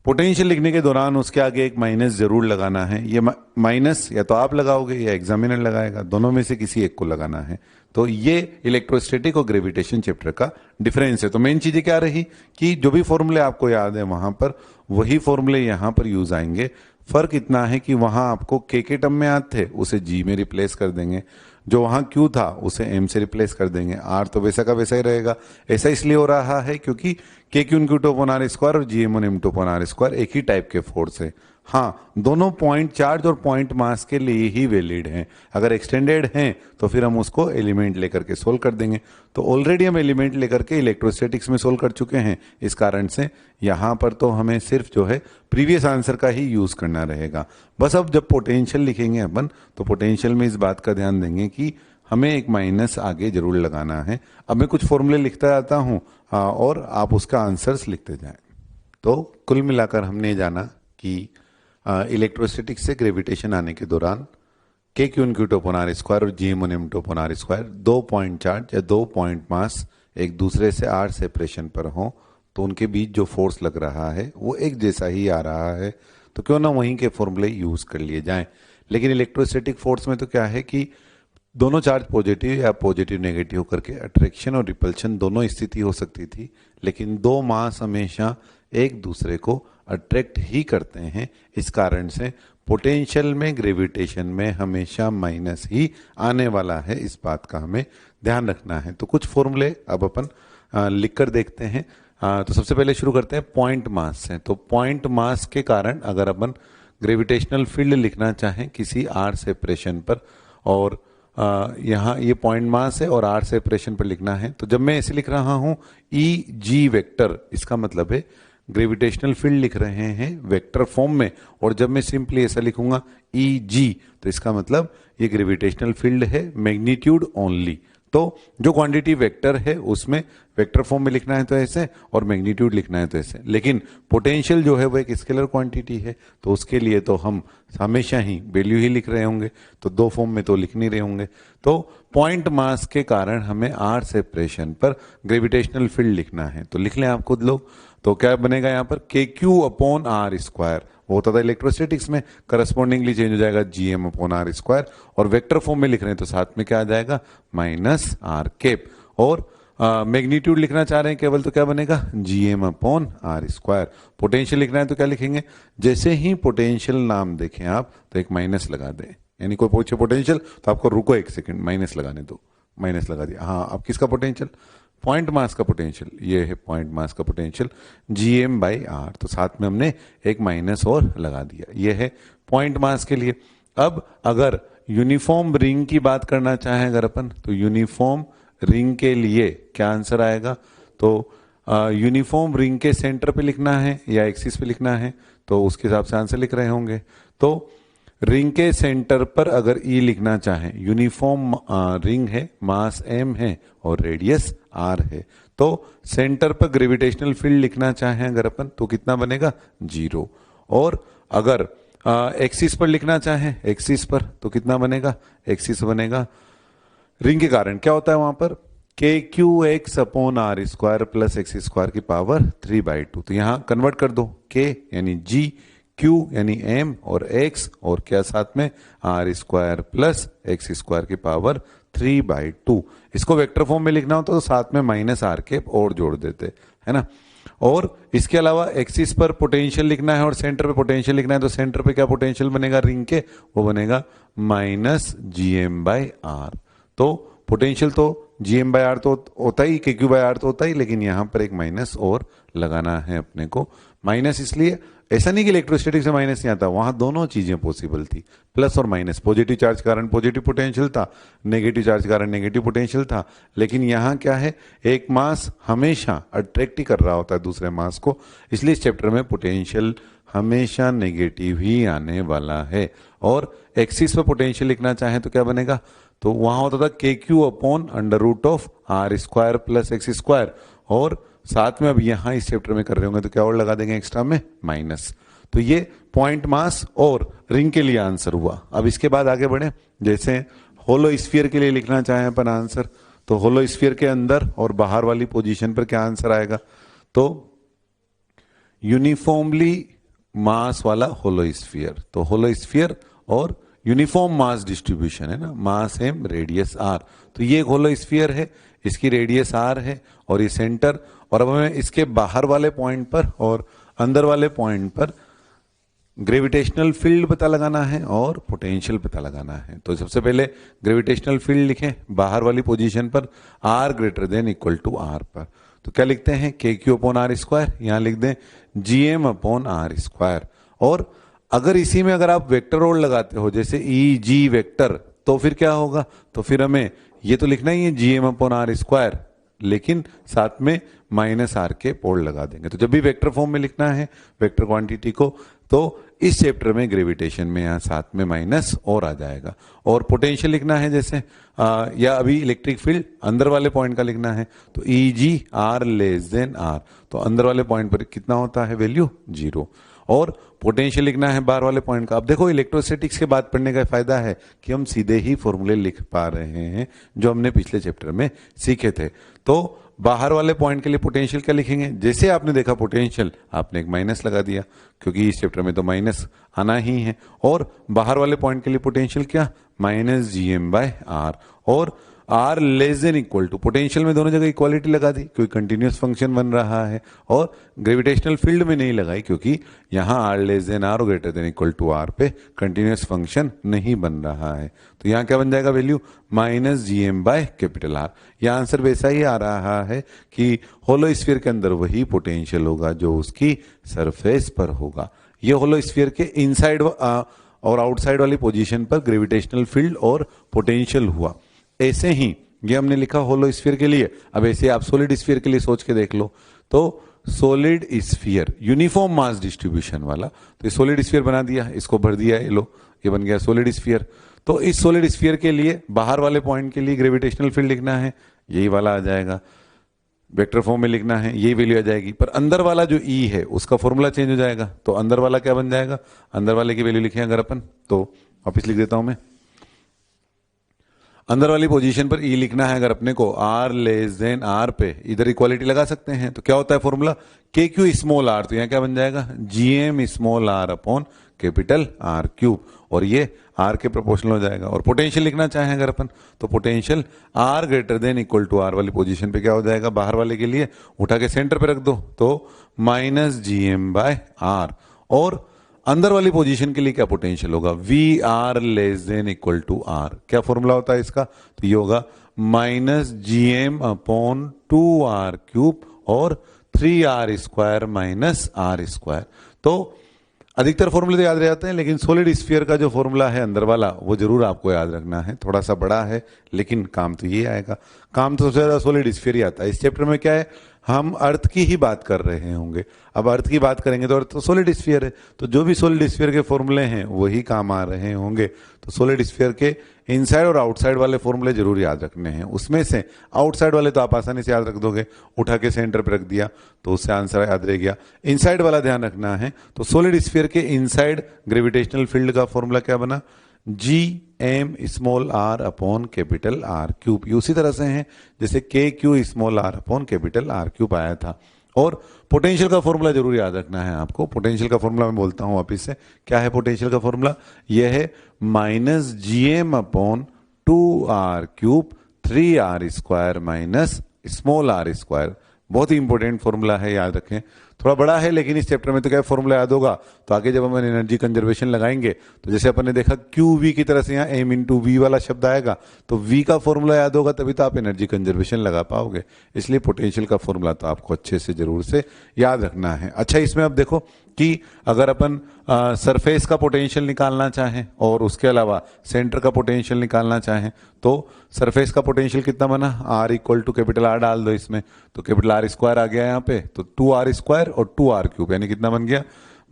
पोटेंशियल लिखने के दौरान उसके आगे एक माइनस जरूर लगाना है। ये माइनस या तो आप लगाओगे या एग्जामिनर लगाएगा, दोनों में से किसी एक को लगाना है। तो ये इलेक्ट्रोस्टैटिक और ग्रेविटेशन चैप्टर का डिफरेंस है। तो मेन चीजें क्या रही कि जो भी फॉर्मूले आपको याद है वहां पर वही फॉर्मूले यहां पर यूज आएंगे। फर्क इतना है कि वहां आपको के टर्म में याद थे, उसे जी में रिप्लेस कर देंगे, जो वहां क्यू था उसे एम से रिप्लेस कर देंगे, आर तो वैसा का वैसा ही रहेगा। ऐसा इसलिए हो रहा है क्योंकि k q q two upon are square और G M M two upon are square एक ही टाइप के फोर्स है। हाँ, दोनों पॉइंट चार्ज और पॉइंट मास के लिए ही वैलिड हैं। अगर एक्सटेंडेड हैं तो फिर हम उसको एलिमेंट लेकर के सोल्व कर देंगे। तो ऑलरेडी हम एलिमेंट लेकर के इलेक्ट्रोस्टैटिक्स में सोल्व कर चुके हैं, इस कारण से यहां पर तो हमें सिर्फ जो है प्रीवियस आंसर का ही यूज करना रहेगा। बस अब जब पोटेंशियल लिखेंगे अपन, तो पोटेंशियल में इस बात का ध्यान देंगे कि हमें एक माइनस आगे जरूर लगाना है। अब मैं कुछ फॉर्मूले लिखता जाता हूं और आप उसका आंसर्स लिखते जाएं। तो कुल मिलाकर हमने जाना कि इलेक्ट्रोस्टैटिक्स से ग्रेविटेशन आने के दौरान k q n q two upon are square और G M n M two upon are square, दो पॉइंट चार्ज या दो पॉइंट मास एक दूसरे से आर सेपरेशन पर हो, तो उनके बीच जो फोर्स लग रहा है वो एक जैसा ही आ रहा है, तो क्यों ना वहीं के फॉर्मूले यूज कर लिए जाएं। लेकिन इलेक्ट्रोस्टैटिक फोर्स में तो क्या है कि दोनों चार्ज पॉजिटिव या पॉजिटिव नेगेटिव करके अट्रैक्शन और रिपल्शन दोनों स्थिति हो सकती थी, लेकिन दो मास हमेशा एक दूसरे को अट्रैक्ट ही करते हैं। इस कारण से पोटेंशियल में ग्रेविटेशन में हमेशा माइनस ही आने वाला है, इस बात का हमें ध्यान रखना है। तो कुछ फॉर्मूले अब अपन लिख कर देखते हैं। तो सबसे पहले शुरू करते हैं पॉइंट मास से। तो पॉइंट मास के कारण अगर अपन ग्रेविटेशनल फील्ड लिखना चाहें किसी आर सेपरेशन पर, और यहाँ ये पॉइंट मास है और आर सेपरेशन पर लिखना है, तो जब मैं ऐसे लिख रहा हूं ई जी वेक्टर, इसका मतलब है ग्रेविटेशनल फील्ड लिख रहे हैं वेक्टर फॉर्म में, और जब मैं सिंपली ऐसा लिखूंगा ई जी, तो इसका मतलब ये ग्रेविटेशनल फील्ड है मैग्नीट्यूड ओनली। तो जो क्वांटिटी वेक्टर है उसमें वेक्टर फॉर्म में लिखना है तो ऐसे, और मैग्नीट्यूड लिखना है तो ऐसे। लेकिन पोटेंशियल जो है वो एक स्केलर क्वांटिटी है, तो उसके लिए तो हम हमेशा ही वैल्यू ही लिख रहे होंगे, तो दो फॉर्म में तो लिख नहीं रहे होंगे। तो पॉइंट मास के कारण हमें आर सेपरेशन पर ग्रेविटेशनल फील्ड लिखना है, तो लिख लें आप खुद लोग। तो क्या बनेगा यहाँ पर K Q upon are square, वो होता था इलेक्ट्रोस्टैटिक्स में, करस्पॉन्डिंगली चेंज हो जाएगा जीएम अपॉन आर स्क्वायर, और वेक्टर फॉर्म में लिख रहे हैं तो साथ में क्या आ जाएगा माइनस आर कैप, और मैग्नीट्यूड लिखना चाह रहे हैं केवल तो क्या बनेगा GM upon are square. Potential लिखना है तो क्या लिखेंगे, जैसे ही पोटेंशियल नाम देखें आप तो एक माइनस लगा दें, यानी कोई पूछे पोटेंशियल तो आपको रुको एक सेकंड माइनस लगाने दो, माइनस लगा दिया। हाँ, अब किसका पोटेंशियल, पॉइंट मास का पोटेंशियल, ये है पॉइंट मास का पोटेंशियल जीएम बाई आर, तो साथ में हमने एक माइनस और लगा दिया, ये है पॉइंट मास के लिए। अब अगर यूनिफॉर्म रिंग की बात करना चाहें अगर अपन, तो यूनिफॉर्म रिंग के लिए क्या आंसर आएगा, तो यूनिफॉर्म रिंग के सेंटर पे लिखना है या एक्सिस पे लिखना है, तो उसके हिसाब से आंसर लिख रहे होंगे। तो रिंग के सेंटर पर अगर ई लिखना चाहें, यूनिफॉर्म रिंग है, मास एम है और रेडियस आर है, तो सेंटर पर ग्रेविटेशनल फील्ड लिखना चाहें अगर अपन तो कितना बनेगा 0, और अगर एक्सिस पर लिखना चाहें, एक्सिस पर तो कितना बनेगा, एक्सिस बनेगा रिंग के कारण क्या होता है वहां पर K Q X upon are square plus X square की पावर 3/2, तो यहां कन्वर्ट कर दो, के यानी जी, क्यू यानी एम और एक्स, और क्या साथ में R square plus X square की पावर 3/2। इसको वेक्टर फॉर्म में लिखना होता तो साथ में माइनस आर कैप और जोड़ देते, है ना। और इसके अलावा एक्सिस पर पोटेंशियल लिखना है और सेंटर पे पोटेंशियल लिखना है, तो सेंटर पे क्या पोटेंशियल बनेगा रिंग के, वो बनेगा माइनस जीएम बाई आर। तो पोटेंशियल तो जीएम बाई आर तो होता ही, के क्यू बाई आर तो होता ही, लेकिन यहां पर एक माइनस और लगाना है अपने को। माइनस इसलिए, ऐसा नहीं कि इलेक्ट्रोस्टैटिक से माइनस नहीं आता, वहां दोनों चीजें पॉसिबल थी, प्लस और माइनस। पॉजिटिव चार्ज के कारण पॉजिटिव पोटेंशियल था, नेगेटिव चार्ज के कारण नेगेटिव पोटेंशियल था, लेकिन यहां क्या है, एक मास हमेशा अट्रैक्ट ही कर रहा होता है दूसरे मास को, इसलिए इस चैप्टर में पोटेंशियल हमेशा नेगेटिव ही आने वाला है। और एक्सिस पे पोटेंशियल लिखना चाहे तो क्या बनेगा, तो वहां होता था K Q upon under root of R square plus X square, और साथ में अब यहां इस चैप्टर में कर रहे होंगे तो क्या और लगा देंगे एक्स्ट्रा में माइनस। तो ये पॉइंट मास और रिंग के लिए आंसर हुआ। अब इसके बाद आगे बढ़े, जैसे होलो स्फीयर के लिए लिखना चाहें अपन आंसर, तो होलो स्फीयर के अंदर और बाहर वाली पोजीशन पर क्या आंसर आएगा, तो यूनिफॉर्मली मास वाला होलो स्फीयर, तो होलो स्फीयर और यूनिफॉर्म मास डिस्ट्रीब्यूशन है ना, मास एम रेडियस आर, तो ये एक होलो स्फीयर है, इसकी रेडियस आर है और ये सेंटर, और अब हमें इसके बाहर वाले पॉइंट पर और अंदर वाले पॉइंट पर ग्रेविटेशनल फील्ड पता लगाना है और पोटेंशियल पता लगाना है। तो सबसे पहले ग्रेविटेशनल फील्ड लिखें बाहर वाली पोजीशन पर, R greater than equal to R पर, तो क्या लिखते हैं के क्यू अपॉन आर स्क्वायर, यहां लिख दें जीएम अपॉन आर स्क्वायर। और अगर इसी में अगर आप वेक्टर और लगाते हो जैसे ई जी वेक्टर, तो फिर क्या होगा, तो फिर हमें ये तो लिखना ही है जीएम अपॉन आर स्क्वायर, लेकिन साथ में माइनस आर के पोल लगा देंगे। तो जब भी वेक्टर फॉर्म में लिखना है वेक्टर क्वांटिटी को, तो इस चैप्टर में ग्रेविटेशन में यहां साथ में माइनस और आ जाएगा। और पोटेंशियल लिखना है जैसे या अभी इलेक्ट्रिक फील्ड अंदर वाले पॉइंट का लिखना है, तो ई जी आर लेस देन आर, तो अंदर वाले पॉइंट पर कितना होता है वैल्यू 0। और पोटेंशियल लिखना है बाहर वाले पॉइंट का। अब देखो इलेक्ट्रोस्टैटिक्स के बाद पढ़ने का फायदा है कि हम सीधे ही फॉर्मूले लिख पा रहे हैं जो हमने पिछले चैप्टर में सीखे थे। तो बाहर वाले पॉइंट के लिए पोटेंशियल क्या लिखेंगे, जैसे आपने देखा पोटेंशियल आपने एक माइनस लगा दिया क्योंकि इस चैप्टर में तो माइनस आना ही है, और बाहर वाले पॉइंट के लिए पोटेंशियल क्या माइनस जीएम बाय आर, और R less than equal to, potential में दोनों जगह इक्वालिटी लगा दी क्योंकि कंटिन्यूअस फंक्शन बन रहा है, और ग्रेविटेशनल फील्ड में नहीं लगाई क्योंकि यहां आर लेस देन आर और greater than equal to R पे कंटिन्यूअस फंक्शन नहीं बन रहा है। तो यहां क्या बन जाएगा value minus GM by capital R. यह आंसर वैसा ही आ रहा है कि होलो स्फीयर के अंदर वही पोटेंशियल होगा जो उसकी सरफेस पर होगा। ये होलो स्फीयर के इनसाइड और आउटसाइड वाली पोजीशन पर ग्रेविटेशनल फील्ड और पोटेंशियल हुआ। ऐसे ही ये हमने लिखा होलो स्फीयर के लिए। अब ऐसे आप सॉलिड स्फीयर के लिए सोच के देख लो, तो solid sphere uniform mass distribution वाला, तो ये सॉलिड स्फीयर बना दिया, इसको भर दिया, ये लो ये बन गया सॉलिड स्फीयर। तो इस सॉलिड स्फीयर के लिए बाहर वाले पॉइंट के लिए ग्रेविटेशनल फील्ड लिखना है, यही वाला आ जाएगा, वेक्टर फॉर्म में लिखना है, यही वैल्यू आ जाएगी। पर अंदर वाला जो ई है उसका फॉर्मूला चेंज हो जाएगा, तो अंदर वाला क्या बन जाएगा, अंदर वाले की वैल्यू लिखें अगर अपन, तो वापिस लिख देता हूं मैं, अंदर वाली पोजीशन पर ई लिखना है अगर अपने को आर लेस देन आर पे, इधर इक्वालिटी लगा सकते हैं। तो क्या होता है फॉर्मूला, के क्यू स्मॉल आर, तो यहाँ क्या बन जाएगा G M small R upon capital R cube, और ये आर के प्रोपोर्शनल हो जाएगा। और पोटेंशियल लिखना चाहें अगर अपन, तो potential R greater than equal to R वाली पोजीशन पे क्या हो जाएगा, बाहर वाले के लिए उठा के सेंटर पे रख दो, तो minus G M by R. और अंदर वाली पोजीशन के लिए क्या पोटेंशियल होगा, V R less than equal to R. क्या फॉर्मूला होता है इसका, तो ये होगा minus G M upon two R cube और 3r² माइनस आर स्क्वायर। तो अधिकतर फॉर्मूले तो याद रह जाते हैं, लेकिन सॉलिड स्फीयर का जो फॉर्मूला है अंदर वाला वो जरूर आपको याद रखना है। थोड़ा सा बड़ा है लेकिन काम तो ये आएगा, काम तो सबसे ज्यादा सॉलिड स्फीयर ही आता है। इस चैप्टर में क्या है, हम अर्थ की ही बात कर रहे होंगे। अब अर्थ की बात करेंगे तो अर्थ तो सॉलिड स्फीयर है, तो जो भी सॉलिड स्फीयर के फॉर्मूले हैं वही काम आ रहे होंगे। तो सॉलिड स्फीयर के इनसाइड और आउटसाइड वाले फॉर्मूले जरूर याद रखने हैं। उसमें से आउटसाइड वाले तो आप आसानी से याद रख दोगे, उठा के सेंटर पे रख दिया तो उससे आंसर याद रह गया। इनसाइड वाला ध्यान रखना है, तो सॉलिड स्फीयर के इनसाइड ग्रेविटेशनल फील्ड का फॉर्मूला क्या बना, G M small R upon capital R cube. ये उसी तरह से है जैसे K Q small R upon capital R cube आया था। और पोटेंशियल का फॉर्मूला जरूर याद रखना है आपको। पोटेंशियल का फॉर्मूला मैं बोलता हूं वापिस से, क्या है पोटेंशियल का फॉर्मूला, यह है minus G M upon 2r cube 3r² minus small R square. बहुत ही इंपॉर्टेंट फॉर्मूला है, याद रखें। थोड़ा बड़ा है लेकिन इस चैप्टर में तो क्या फॉर्मूला याद होगा, तो आगे जब हम एनर्जी कंजर्वेशन लगाएंगे तो जैसे अपन ने देखा क्यू वी की तरह से यहाँ एम इंटू वी वाला शब्द आएगा, तो वी का फॉर्मूला याद होगा तभी तो आप एनर्जी कंजर्वेशन लगा पाओगे। इसलिए पोटेंशियल का फॉर्मूला तो आपको अच्छे से जरूर से याद रखना है। अच्छा, इसमें अब देखो कि अगर अपन सरफेस का पोटेंशियल निकालना चाहें और उसके अलावा सेंटर का पोटेंशियल निकालना चाहें, तो सरफेस का पोटेंशियल कितना बना, R equal to capital R डाल दो इसमें, तो कैपिटल आर स्क्वायर आ गया यहाँ पे, तो 2r² और 2r क्यूब, यानी कितना बन गया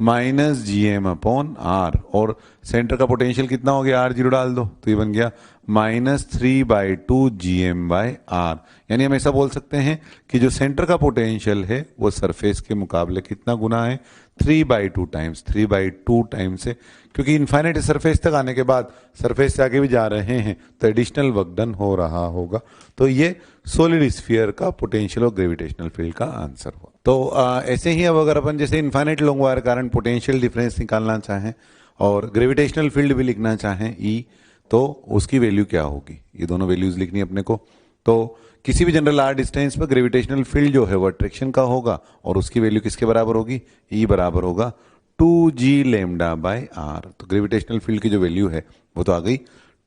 minus G M upon R. और सेंटर का पोटेंशियल कितना हो गया, r0 डाल दो, तो ये बन गया minus 3/2 G M by R. यानी हम ऐसा बोल सकते हैं कि जो सेंटर का पोटेंशियल है वो सरफेस के मुकाबले कितना गुना है, 3/2 टाइम्स। 3/2 टाइम्स है क्योंकि इनफाइनाइट सरफेस तक आने के बाद सरफेस से आगे भी जा रहे हैं तो एडिशनल वर्क डन हो रहा होगा। तो ये सॉलिड स्फीयर का पोटेंशियल और ग्रेविटेशनल फील्ड का आंसर हुआ। तो ऐसे ही अब अगर अपन जैसे इनफाइनाइट लॉन्ग वायर कारण पोटेंशियल डिफरेंस निकालना चाहें और ग्रेविटेशनल फील्ड भी लिखना चाहें ई, तो उसकी वैल्यू क्या होगी, ये दोनों वैल्यूज लिखनी है अपने को। तो किसी भी जनरल आर डिस्टेंस पर ग्रेविटेशनल फील्ड जो है वो अट्रैक्शन का होगा और उसकी वैल्यू किसके बराबर होगी, ई बराबर होगा 2g लेमडा बाय आर। तो ग्रेविटेशनल फील्ड की जो वैल्यू है वो तो आ गई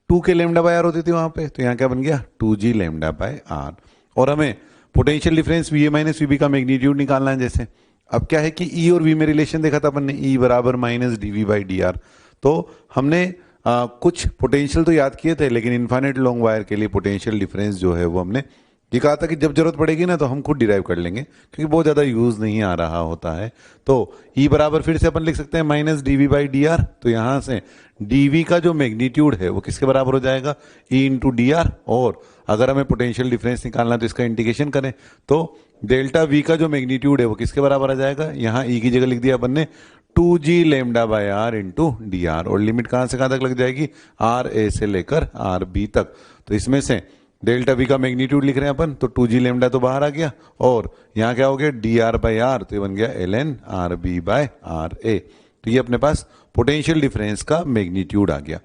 2 के लेमडा बाय आर होती थी वहां पे, तो यहाँ क्या बन गया 2g लेमडा बाय आर। और हमें potential difference V A minus V B का मैग्नीट्यूड निकालना है। जैसे अब क्या है कि ई और वी में रिलेशन देखा था अपन ने, ई बराबर minus D V by D R. तो हमने कुछ पोटेंशियल तो याद किए थे, लेकिन इनफाइनाइट लॉन्ग वायर के लिए पोटेंशियल डिफरेंस जो है वो हमने ये कहा था कि जब जरूरत पड़ेगी ना तो हम खुद डिराइव कर लेंगे क्योंकि बहुत ज्यादा यूज नहीं आ रहा होता है। तो ई बराबर फिर से अपन लिख सकते हैं minus D V by D R. तो यहां से डीवी का जो मैग्नीट्यूड है वो किसके बराबर हो जाएगा, ई इंटू डी आर। और अगर हमें पोटेंशियल डिफरेंस निकालना तो इसका इंटीग्रेशन करें तो डेल्टा वी का जो मैग्नीट्यूड है वो किसके बराबर आ जाएगा, यहाँ ई की जगह लिख दिया अपन ने 2g lambda by R into D R. और लिमिट कहां से कहां तक लग जाएगी, आर ए से लेकर आर बी तक। तो इसमें से डेल्टा वी का मैग्नीट्यूड लिख रहे हैं अपन, तो 2g लेमडा तो बाहर आ गया और यहाँ क्या हो गया डी आर बाई आर, तो ये बन गया ln r b by r a. तो ये अपने पास पोटेंशियल डिफरेंस का मैग्नीट्यूड आ गया।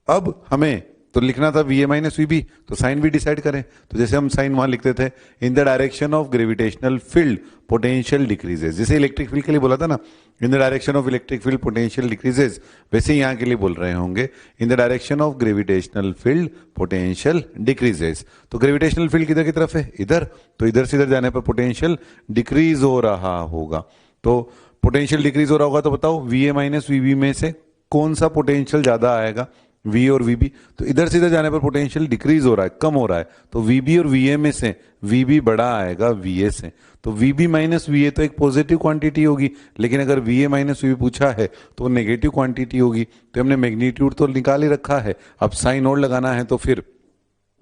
अब हमें तो लिखना था V A minus V B, तो साइन भी डिसाइड करें। तो जैसे हम साइन वहां लिखते थे, in the direction of gravitational field potential decreases. जैसे इलेक्ट्रिक फील्ड के लिए बोला था ना, in the direction of electric field potential decreases, वैसे ही यहाँ के लिए बोल रहे होंगे इन the direction of gravitational field potential decreases. तो ग्रेविटेशनल फील्ड किधर की तरफ है, इधर, तो इधर से इधर जाने पर पोटेंशियल डिक्रीज हो रहा होगा। तो पोटेंशियल डिक्रीज हो रहा होगा तो बताओ V A minus V B में से कौन सा पोटेंशियल ज्यादा आएगा, वी और वीबी। तो इधर से इधर जाने पर पोटेंशियल डिक्रीज हो रहा है, कम हो रहा है, तो वीबी और वीए में से वीबी बड़ा आएगा वीए से। तो वीबी माइनस वीए तो एक पॉजिटिव क्वांटिटी होगी, लेकिन अगर वीए माइनस वीबी पूछा है तो वो नेगेटिव क्वांटिटी होगी। तो हमने मैग्नीट्यूड तो निकाल ही रखा है, अब साइन और लगाना है, तो फिर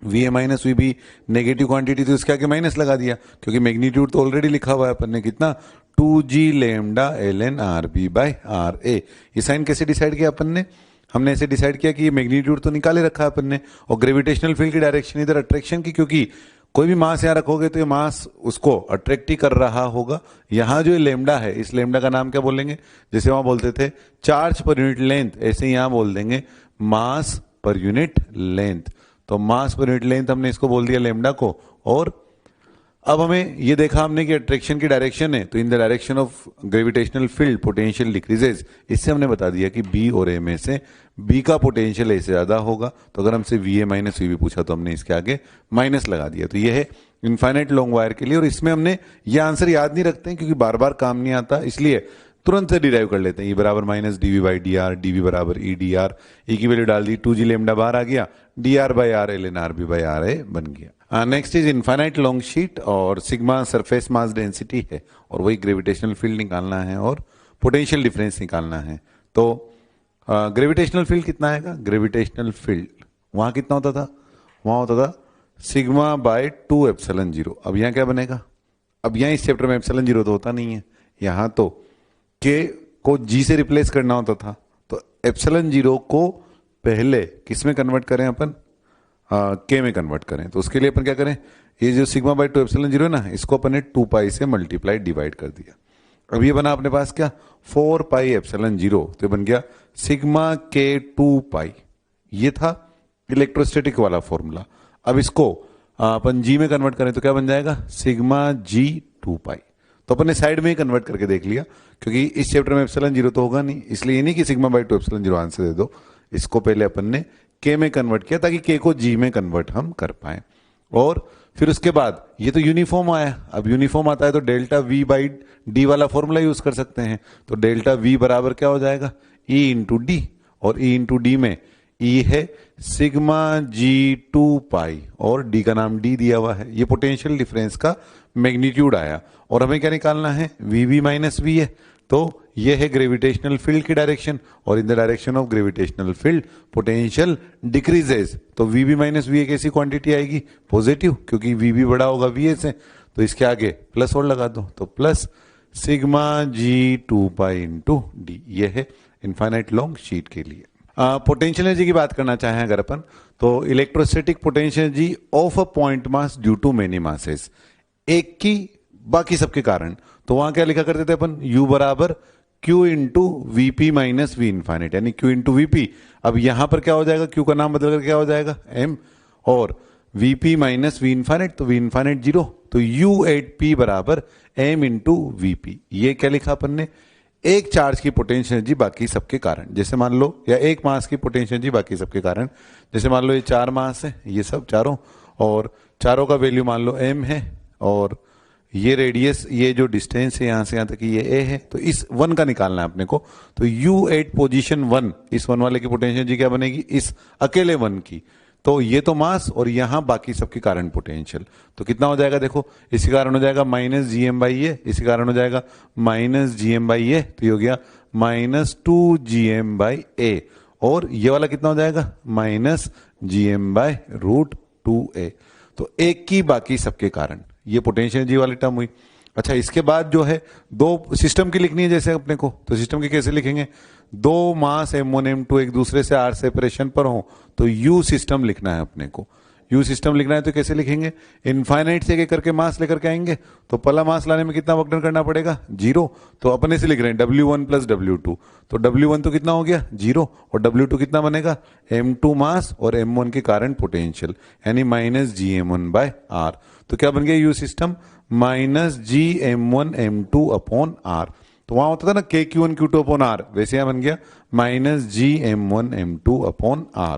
V A minus V B negative quantity तो इसके आगे माइनस लगा दिया क्योंकि मैग्नीट्यूड तो ऑलरेडी लिखा हुआ है अपन ने कितना 2g lambda ln r b by r a. ये साइन कैसे डिसाइड किया अपन ने, हमने ऐसे डिसाइड किया कि ये मैग्नीट्यूड तो निकाले रखा है अपन ने, और ग्रेविटेशनल फील्ड की डायरेक्शन इधर अट्रैक्शन की, क्योंकि कोई भी मास यहाँ रखोगे तो ये मास उसको अट्रैक्ट ही कर रहा होगा। यहाँ जो लेमडा है, इस लेमडा का नाम क्या बोलेंगे, जैसे वहां बोलते the charge per unit length, ऐसे यहाँ बोल देंगे मास पर यूनिट लेंथ। तो मास पर यूनिट लेंथ हमने इसको बोल दिया लेमडा को। और अब हमें ये देखा हमने कि अट्रैक्शन की डायरेक्शन है, तो इन the direction of gravitational field potential decreases. इससे हमने बता दिया कि बी और ए में से बी का पोटेंशियल ए से ज्यादा होगा। तो अगर हमसे V A minus V B पूछा तो हमने इसके आगे माइनस लगा दिया। तो ये है इनफाइनाइट लॉन्ग वायर के लिए। और इसमें हमने ये आंसर याद नहीं रखते हैं क्योंकि बार बार काम नहीं आता, इसलिए तुरंत से डिराइव कर लेते हैं। ई बराबर minus D V by D R, D V बराबर ई डी आर, ई की वैल्यू डाल दी, 2g लेमडा बाहर आ गया, d are by r l n r b by r a बन गया। Next is infinite long sheet, और सिग्मा सरफेस मास डेंसिटी है, और वही ग्रेविटेशनल फील्ड निकालना है और पोटेंशियल डिफरेंस निकालना है। तो ग्रेविटेशनल फील्ड कितना आएगा, ग्रेविटेशनल फील्ड वहां कितना होता था, वहां होता था सिग्मा बाय 2 एप्सिलॉन 0। अब यहाँ क्या बनेगा, अब यहाँ इस चैप्टर में एप्सिलॉन 0 तो होता नहीं है, यहाँ तो के को जी से रिप्लेस करना होता था। तो एप्सिलॉन 0 को पहले किस में कन्वर्ट करें अपन, के में कन्वर्ट करें। तो उसके लिए अपन क्या करें, ये जो सिग्मा बाय 2 एप्सिलॉन 0 है ना, इसको अपन ने 2 पाई से मल्टीप्लाई डिवाइड कर दिया। अब ये बना अपने पास क्या 4 पाई एप्सिलॉन 0, तो बन गया सिग्मा के 2 पाई। ये था इलेक्ट्रोस्टैटिक वाला फॉर्मूला। अब इसको अपन जी में कन्वर्ट करें तो क्या बन जाएगा सिग्मा जी 2 पाई। तो अपन ने साइड में ही कन्वर्ट करके देख लिया, क्योंकि इस चैप्टर में एप्सिलॉन 0 तो होगा नहीं, इसलिए नहीं कि सिग्मा बाय 2 एप्सिलॉन 0 आंसर दे दो। इसको पहले अपन ने के में कन्वर्ट किया ताकि के को जी में कन्वर्ट हम कर पाए। और फिर उसके बाद ये तो यूनिफॉर्म आया। अब यूनिफॉर्म आता है तो डेल्टा वी बाई डी वाला फॉर्मूला यूज कर सकते हैं। तो डेल्टा वी बराबर क्या हो जाएगा ई इंटू डी, और ई इंटू डी में ई है सिग्मा जी 2 पाई और डी का नाम डी दिया हुआ है। ये पोटेंशियल डिफरेंस का मैग्नीट्यूड आया। और हमें क्या निकालना है, वी वी माइनस वी है। तो ये है ग्रेविटेशनल फील्ड की डायरेक्शन, और इन the direction of gravitational field potential decreases. तो वी बी माइनस वी एक ऐसी क्वांटिटी आएगी पॉजिटिव, क्योंकि वी बी बड़ा होगा वी ए से। तो इसके आगे प्लस और लगा दो, तो प्लस सिग्मा जी 2 पाई इंटू डी। ये है इनफाइनाइट लॉन्ग शीट के लिए। पोटेंशियल एनर्जी की बात करना चाहें अगर अपन, तो electrostatic potential energy of a point mass due to many masses, एक की बाकी सबके कारण। तो वहां क्या लिखा करते थे अपन, U बराबर Q into V P minus V infinite, यानी Q इंटू वीपी। अब यहां पर क्या हो जाएगा, Q का नाम बदल कर क्या हो जाएगा M, और वीपी माइनस वी इनफाइनाइट, तो वी इनफाइनाइट 0। तो U8P बराबर M इंटू वीपी। ये क्या लिखा अपन ने, एक चार्ज की पोटेंशियल एनर्जी बाकी सबके कारण। जैसे मान लो, या एक मास की पोटेंशियल एनर्जी बाकी सबके कारण। जैसे मान लो ये 4 मास है, ये सब चारों, और चारों का वैल्यू मान लो M है, और ये रेडियस, ये जो डिस्टेंस है यहां से यहां तक ये ए है। तो इस 1 का निकालना है अपने को। तो U8 पोजीशन 1, इस 1 वाले की पोटेंशियल एनर्जी क्या बनेगी, इस अकेले 1 की। तो ये तो मास, और यहां बाकी सबके कारण पोटेंशियल। तो कितना हो जाएगा देखो, इसी कारण हो जाएगा minus G M by A, इसी कारण हो जाएगा minus G M by A. तो ये हो गया minus 2 G M by A, और ये वाला कितना हो जाएगा minus G M by root 2a। तो एक की बाकी सबके कारण, ये पोटेंशियल एनर्जी वाली टर्म हुई। अच्छा, इसके बाद जो है दो सिस्टम की लिखनी है जैसे अपने को, तो सिस्टम की कैसे लिखेंगे, दो मास M1 M2 एक दूसरे से r सेपरेशन पर हो, तो U सिस्टम लिखना है अपने को। U सिस्टम लिखना है तो कैसे लिखेंगे, इनफाइनाइट से एक करके मास लेकर के आएंगे। तो पहला मास लाने में कितना वर्क डन करना पड़ेगा, 0। तो अपने से लिख रहे हैं W1 प्लस W2। तो W1 तो कितना हो गया 0, और W2 कितना बनेगा M2 मास और M1 के कारण पोटेंशियल, यानी माइनस GM1 बाय R। तो क्या बन गया U system, minus GM1 M2 upon R। तो वहां होता था ना KQ1 Q2 अपॉन R, वैसे यहां बन गया minus GM1 M2 upon R।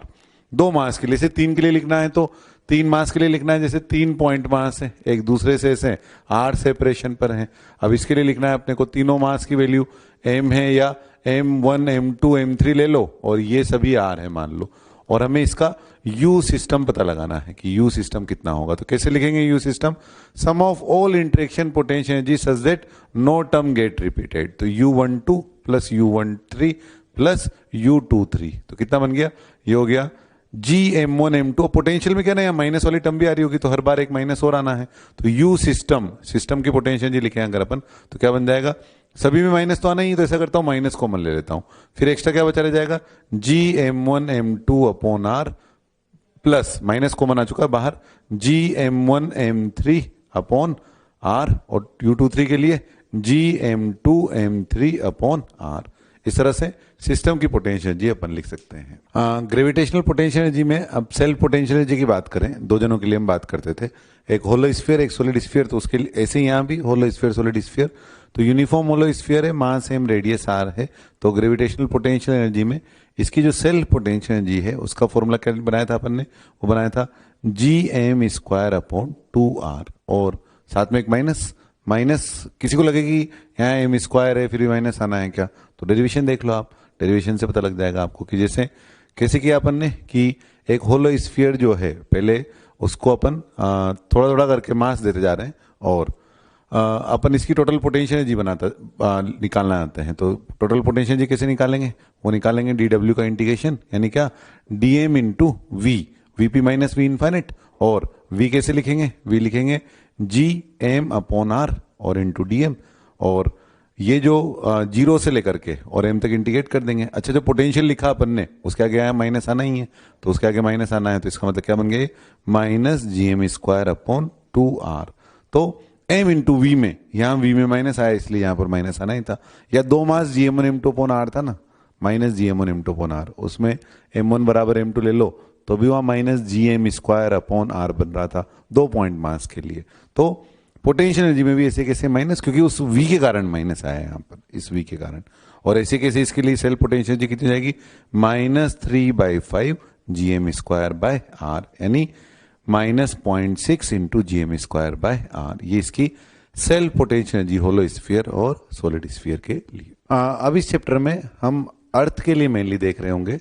दो मास के लिए, से 3 के लिए लिखना है तो 3 मास के लिए लिखना है, जैसे 3 पॉइंट मास है एक दूसरे से ऐसे R सेपरेशन पर है। अब इसके लिए लिखना है अपने को तीनों मास की वैल्यू M है, या M1 M2 M3 ले लो, और ये सभी R है मान लो, और हमें इसका U सिस्टम पता लगाना है कि U सिस्टम कितना होगा। तो कैसे लिखेंगे U system, sum of all interaction potential energy such that no term get repeated. तो U12 plus U13 plus U23, तो कितना बन गया, ये हो गया GM1 M2। पोटेंशियल में क्या ना, यहाँ माइनस वाली टर्म भी आ रही होगी, तो हर बार एक माइनस और आना है। तो U सिस्टम, सिस्टम की पोटेंशियल एनर्जी लिखे अगर अपन, तो क्या बन जाएगा सभी में माइनस तो आना ही है, तो ऐसा करता हूं माइनस कॉमन ले लेता हूं, फिर एक्स्ट्रा क्या बचा रह जाएगा GM1M2 upon r plus minus common आ चुका है बाहर GM1M3 अपॉन आर और U23 के लिए GM2M3 अपॉन आर। इस तरह से सिस्टम की पोटेंशियल एनर्जी अपन लिख सकते हैं। ग्रेविटेशनल पोटेंशियल एनर्जी में अब सेल्फ पोटेंशियल एनर्जी की बात करें, दो जनों के लिए हम बात करते थे, एक होलो स्फीयर एक सॉलिड स्फीयर, तो उसके लिए ऐसे ही यहाँ भी होलो स्फीयर सॉलिड स्फीयर, तो यूनिफॉर्म होलो स्फीयर है, मास सेम रेडियस आर है, तो ग्रेविटेशनल पोटेंशियल एनर्जी में इसकी जो सेल्फ पोटेंशियल एनर्जी है उसका फॉर्मूला क्या बनाया था अपन ने, वो बनाया था GM² अपॉन 2R, और साथ में एक माइनस, किसी को लगे कि यहाँ M² है फिर भी माइनस आना है क्या, तो डेरिवेशन देख लो आप, डेरिवेशन से पता लग जाएगा आपको कि जैसे कैसे किया अपन ने कि एक होलो स्फीयर जो है पहले उसको अपन थोड़ा थोड़ा करके मास देते जा रहे हैं, और अपन इसकी टोटल पोटेंशियल एनर्जी निकालना आते हैं, तो टोटल पोटेंशियल एनर्जी कैसे निकालेंगे, वो निकालेंगे dW का इंटीग्रेशन, यानी क्या dm into V, Vp minus V infinite, और V कैसे लिखेंगे, V लिखेंगे GM अपॉन आर और इंटू DM, और ये जो 0 से लेकर के और m तक इंटीग्रेट कर देंगे। अच्छा, जो पोटेंशियल लिखा अपन ने उसके आगे आया माइनस आना ही है, तो उसके आगे माइनस आना है, तो इसका मतलब क्या बन गया -GM² अपॉन 2R, तो m इंटू वी में, यहाँ v में माइनस आया इसलिए यहाँ पर माइनस आना ही था, या दो मास GM1M2 अपॉन R था ना, -GM1M2 अपॉन R, उसमें m1 बराबर m2 ले लो तो भी वहाँ -GM² अपॉन R बन रहा था 2 पॉइंट मास के लिए। तो पोटेंशियल एनर्जी में भी ऐसे कैसे माइनस, क्योंकि उस v के कारण माइनस आया है यहाँ पर, इस v के कारण, और ऐसे कैसे इसके लिए सेल्फ पोटेंशियल एनर्जी कितनी जाएगी -3/5 GM²/R, यानी -0.6 इंटू GM²/R, ये इसकी self potential energy hollow sphere और सॉलिड स्फीयर के लिए। अब इस चैप्टर में हम अर्थ के लिए मेनली देख रहे होंगे,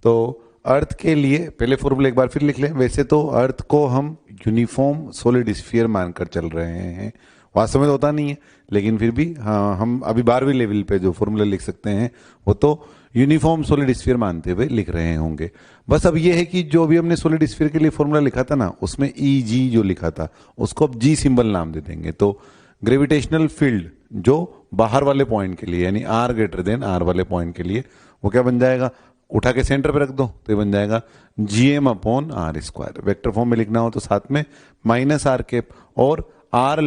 तो अर्थ के लिए पहले फॉर्मूला एक बार फिर लिख लें। वैसे तो अर्थ को हम यूनिफॉर्म सॉलिड स्फीयर मानकर चल रहे हैं, वास्तव में तो होता नहीं है, लेकिन फिर भी हाँ, हम अभी 12वीं लेवल पे जो फॉर्मूला लिख सकते हैं वो तो यूनिफॉर्म सॉलिड स्फीयर मानते हुए लिख रहे होंगे। बस अब ये है कि जो भी हमने सॉलिड स्फीयर के लिए फॉर्मूला लिखा था ना, उसमें EG जो लिखा था उसको अब G सिंबल नाम दे देंगे। तो ग्रेविटेशनल फील्ड जो बाहर वाले पॉइंट के लिए, यानी R वाले पॉइंट के लिए, वो क्या बन जाएगा, उठा के सेंटर पे रख दो तो ये बन जाएगा GM upon R²। Vector form में लिखना हो तो साथ में -R, और R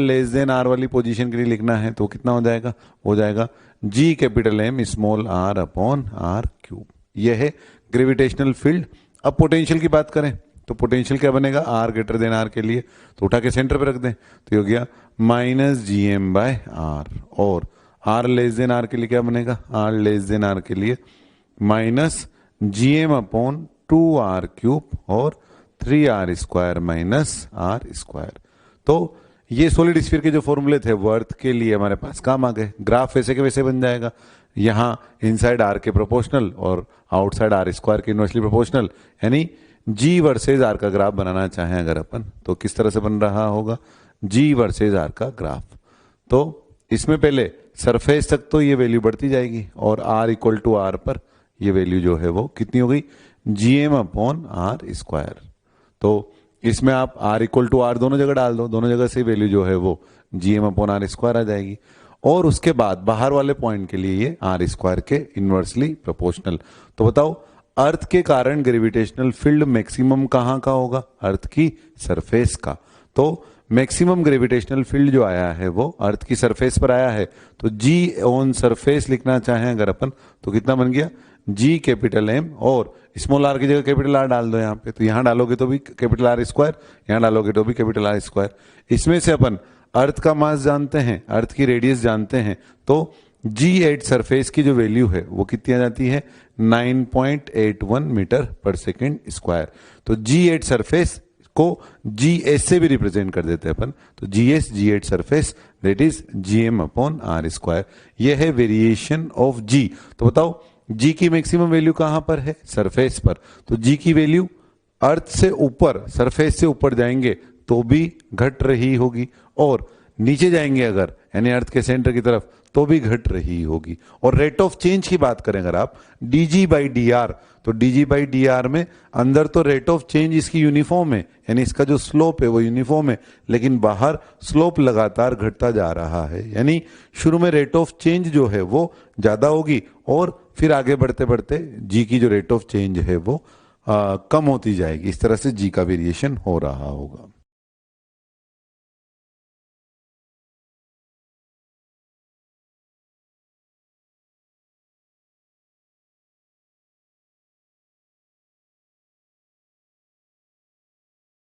R वाली पोजीशन के लिए लिखना है तो कितना हो जाएगा GM अपॉन R³। यह है ग्रेविटेशनल फील्ड। अब पोटेंशियल की बात करें तो पोटेंशियल क्या बनेगा, R के लिए तो उठा के सेंटर पे रख दें तो ये हो गया -GM/R, और R<R के लिए क्या बनेगा, R<R के लिए -GM अपॉन 2R³ और 3R² -R²। तो ये सॉलिड स्फीयर के जो फॉर्मूले थे वो अर्थ के लिए हमारे पास काम आ गए। ग्राफ वैसे के वैसे बन जाएगा, यहाँ इनसाइड R के प्रोपोर्शनल और आउटसाइड R² के इनवर्सली प्रोपोर्शनल, यानी G वर्सेज R का ग्राफ बनाना चाहें अगर अपन, तो किस तरह से बन रहा होगा, G वर्सेज R का ग्राफ। तो इसमें पहले सरफेस तक तो ये वैल्यू बढ़ती जाएगी, और R=R पर ये वैल्यू जो है वो कितनी हो गई, GM अपॉन R²। तो इसमें आप R=R दोनों जगह डाल दो, दोनों जगह से वैल्यू जो है वो GM अपॉन R² आ जाएगी, और उसके बाद बाहर वाले पॉइंट के लिए ये R² के इनवर्सली प्रोपोर्शनल। तो बताओ अर्थ के कारण ग्रेविटेशनल फील्ड मैक्सिमम कहाँ का होगा, अर्थ की सरफेस का। तो मैक्सिमम ग्रेविटेशनल फील्ड जो आया है वो अर्थ की सरफेस पर आया है, तो G ऑन सरफेस लिखना चाहें अगर अपन तो कितना बन गया, GM, और स्मॉल r की जगह R डाल दो यहाँ पे, तो यहाँ डालोगे तो भी R², यहाँ डालोगे तो भी R²। इसमें से अपन अर्थ का मास जानते हैं, अर्थ की रेडियस जानते हैं, तो G सरफेस की जो वैल्यू है वो कितनी आ जाती है, 9.81 मीटर/सेकंड²। तो G सरफेस को GS से भी रिप्रेजेंट कर देते हैं अपन, तो G surface that is GM upon R²। यह है वेरिएशन ऑफ G। तो बताओ G की मैक्सिमम वैल्यू कहां पर है, सरफेस पर, तो G की वैल्यू अर्थ से ऊपर, सरफेस से ऊपर जाएंगे तो भी घट रही होगी, और नीचे जाएंगे अगर, यानी अर्थ के सेंटर की तरफ, तो भी घट रही होगी। और रेट ऑफ चेंज की बात करें अगर आप dg/dr, तो dg/dr में अंदर तो रेट ऑफ चेंज इसकी यूनिफॉर्म है, यानी इसका जो स्लोप है वो यूनिफॉर्म है, लेकिन बाहर स्लोप लगातार घटता जा रहा है, यानी शुरू में रेट ऑफ चेंज जो है वो ज्यादा होगी और फिर आगे बढ़ते बढ़ते जी की जो रेट ऑफ चेंज है वो कम होती जाएगी। इस तरह से जी का वेरिएशन हो रहा होगा।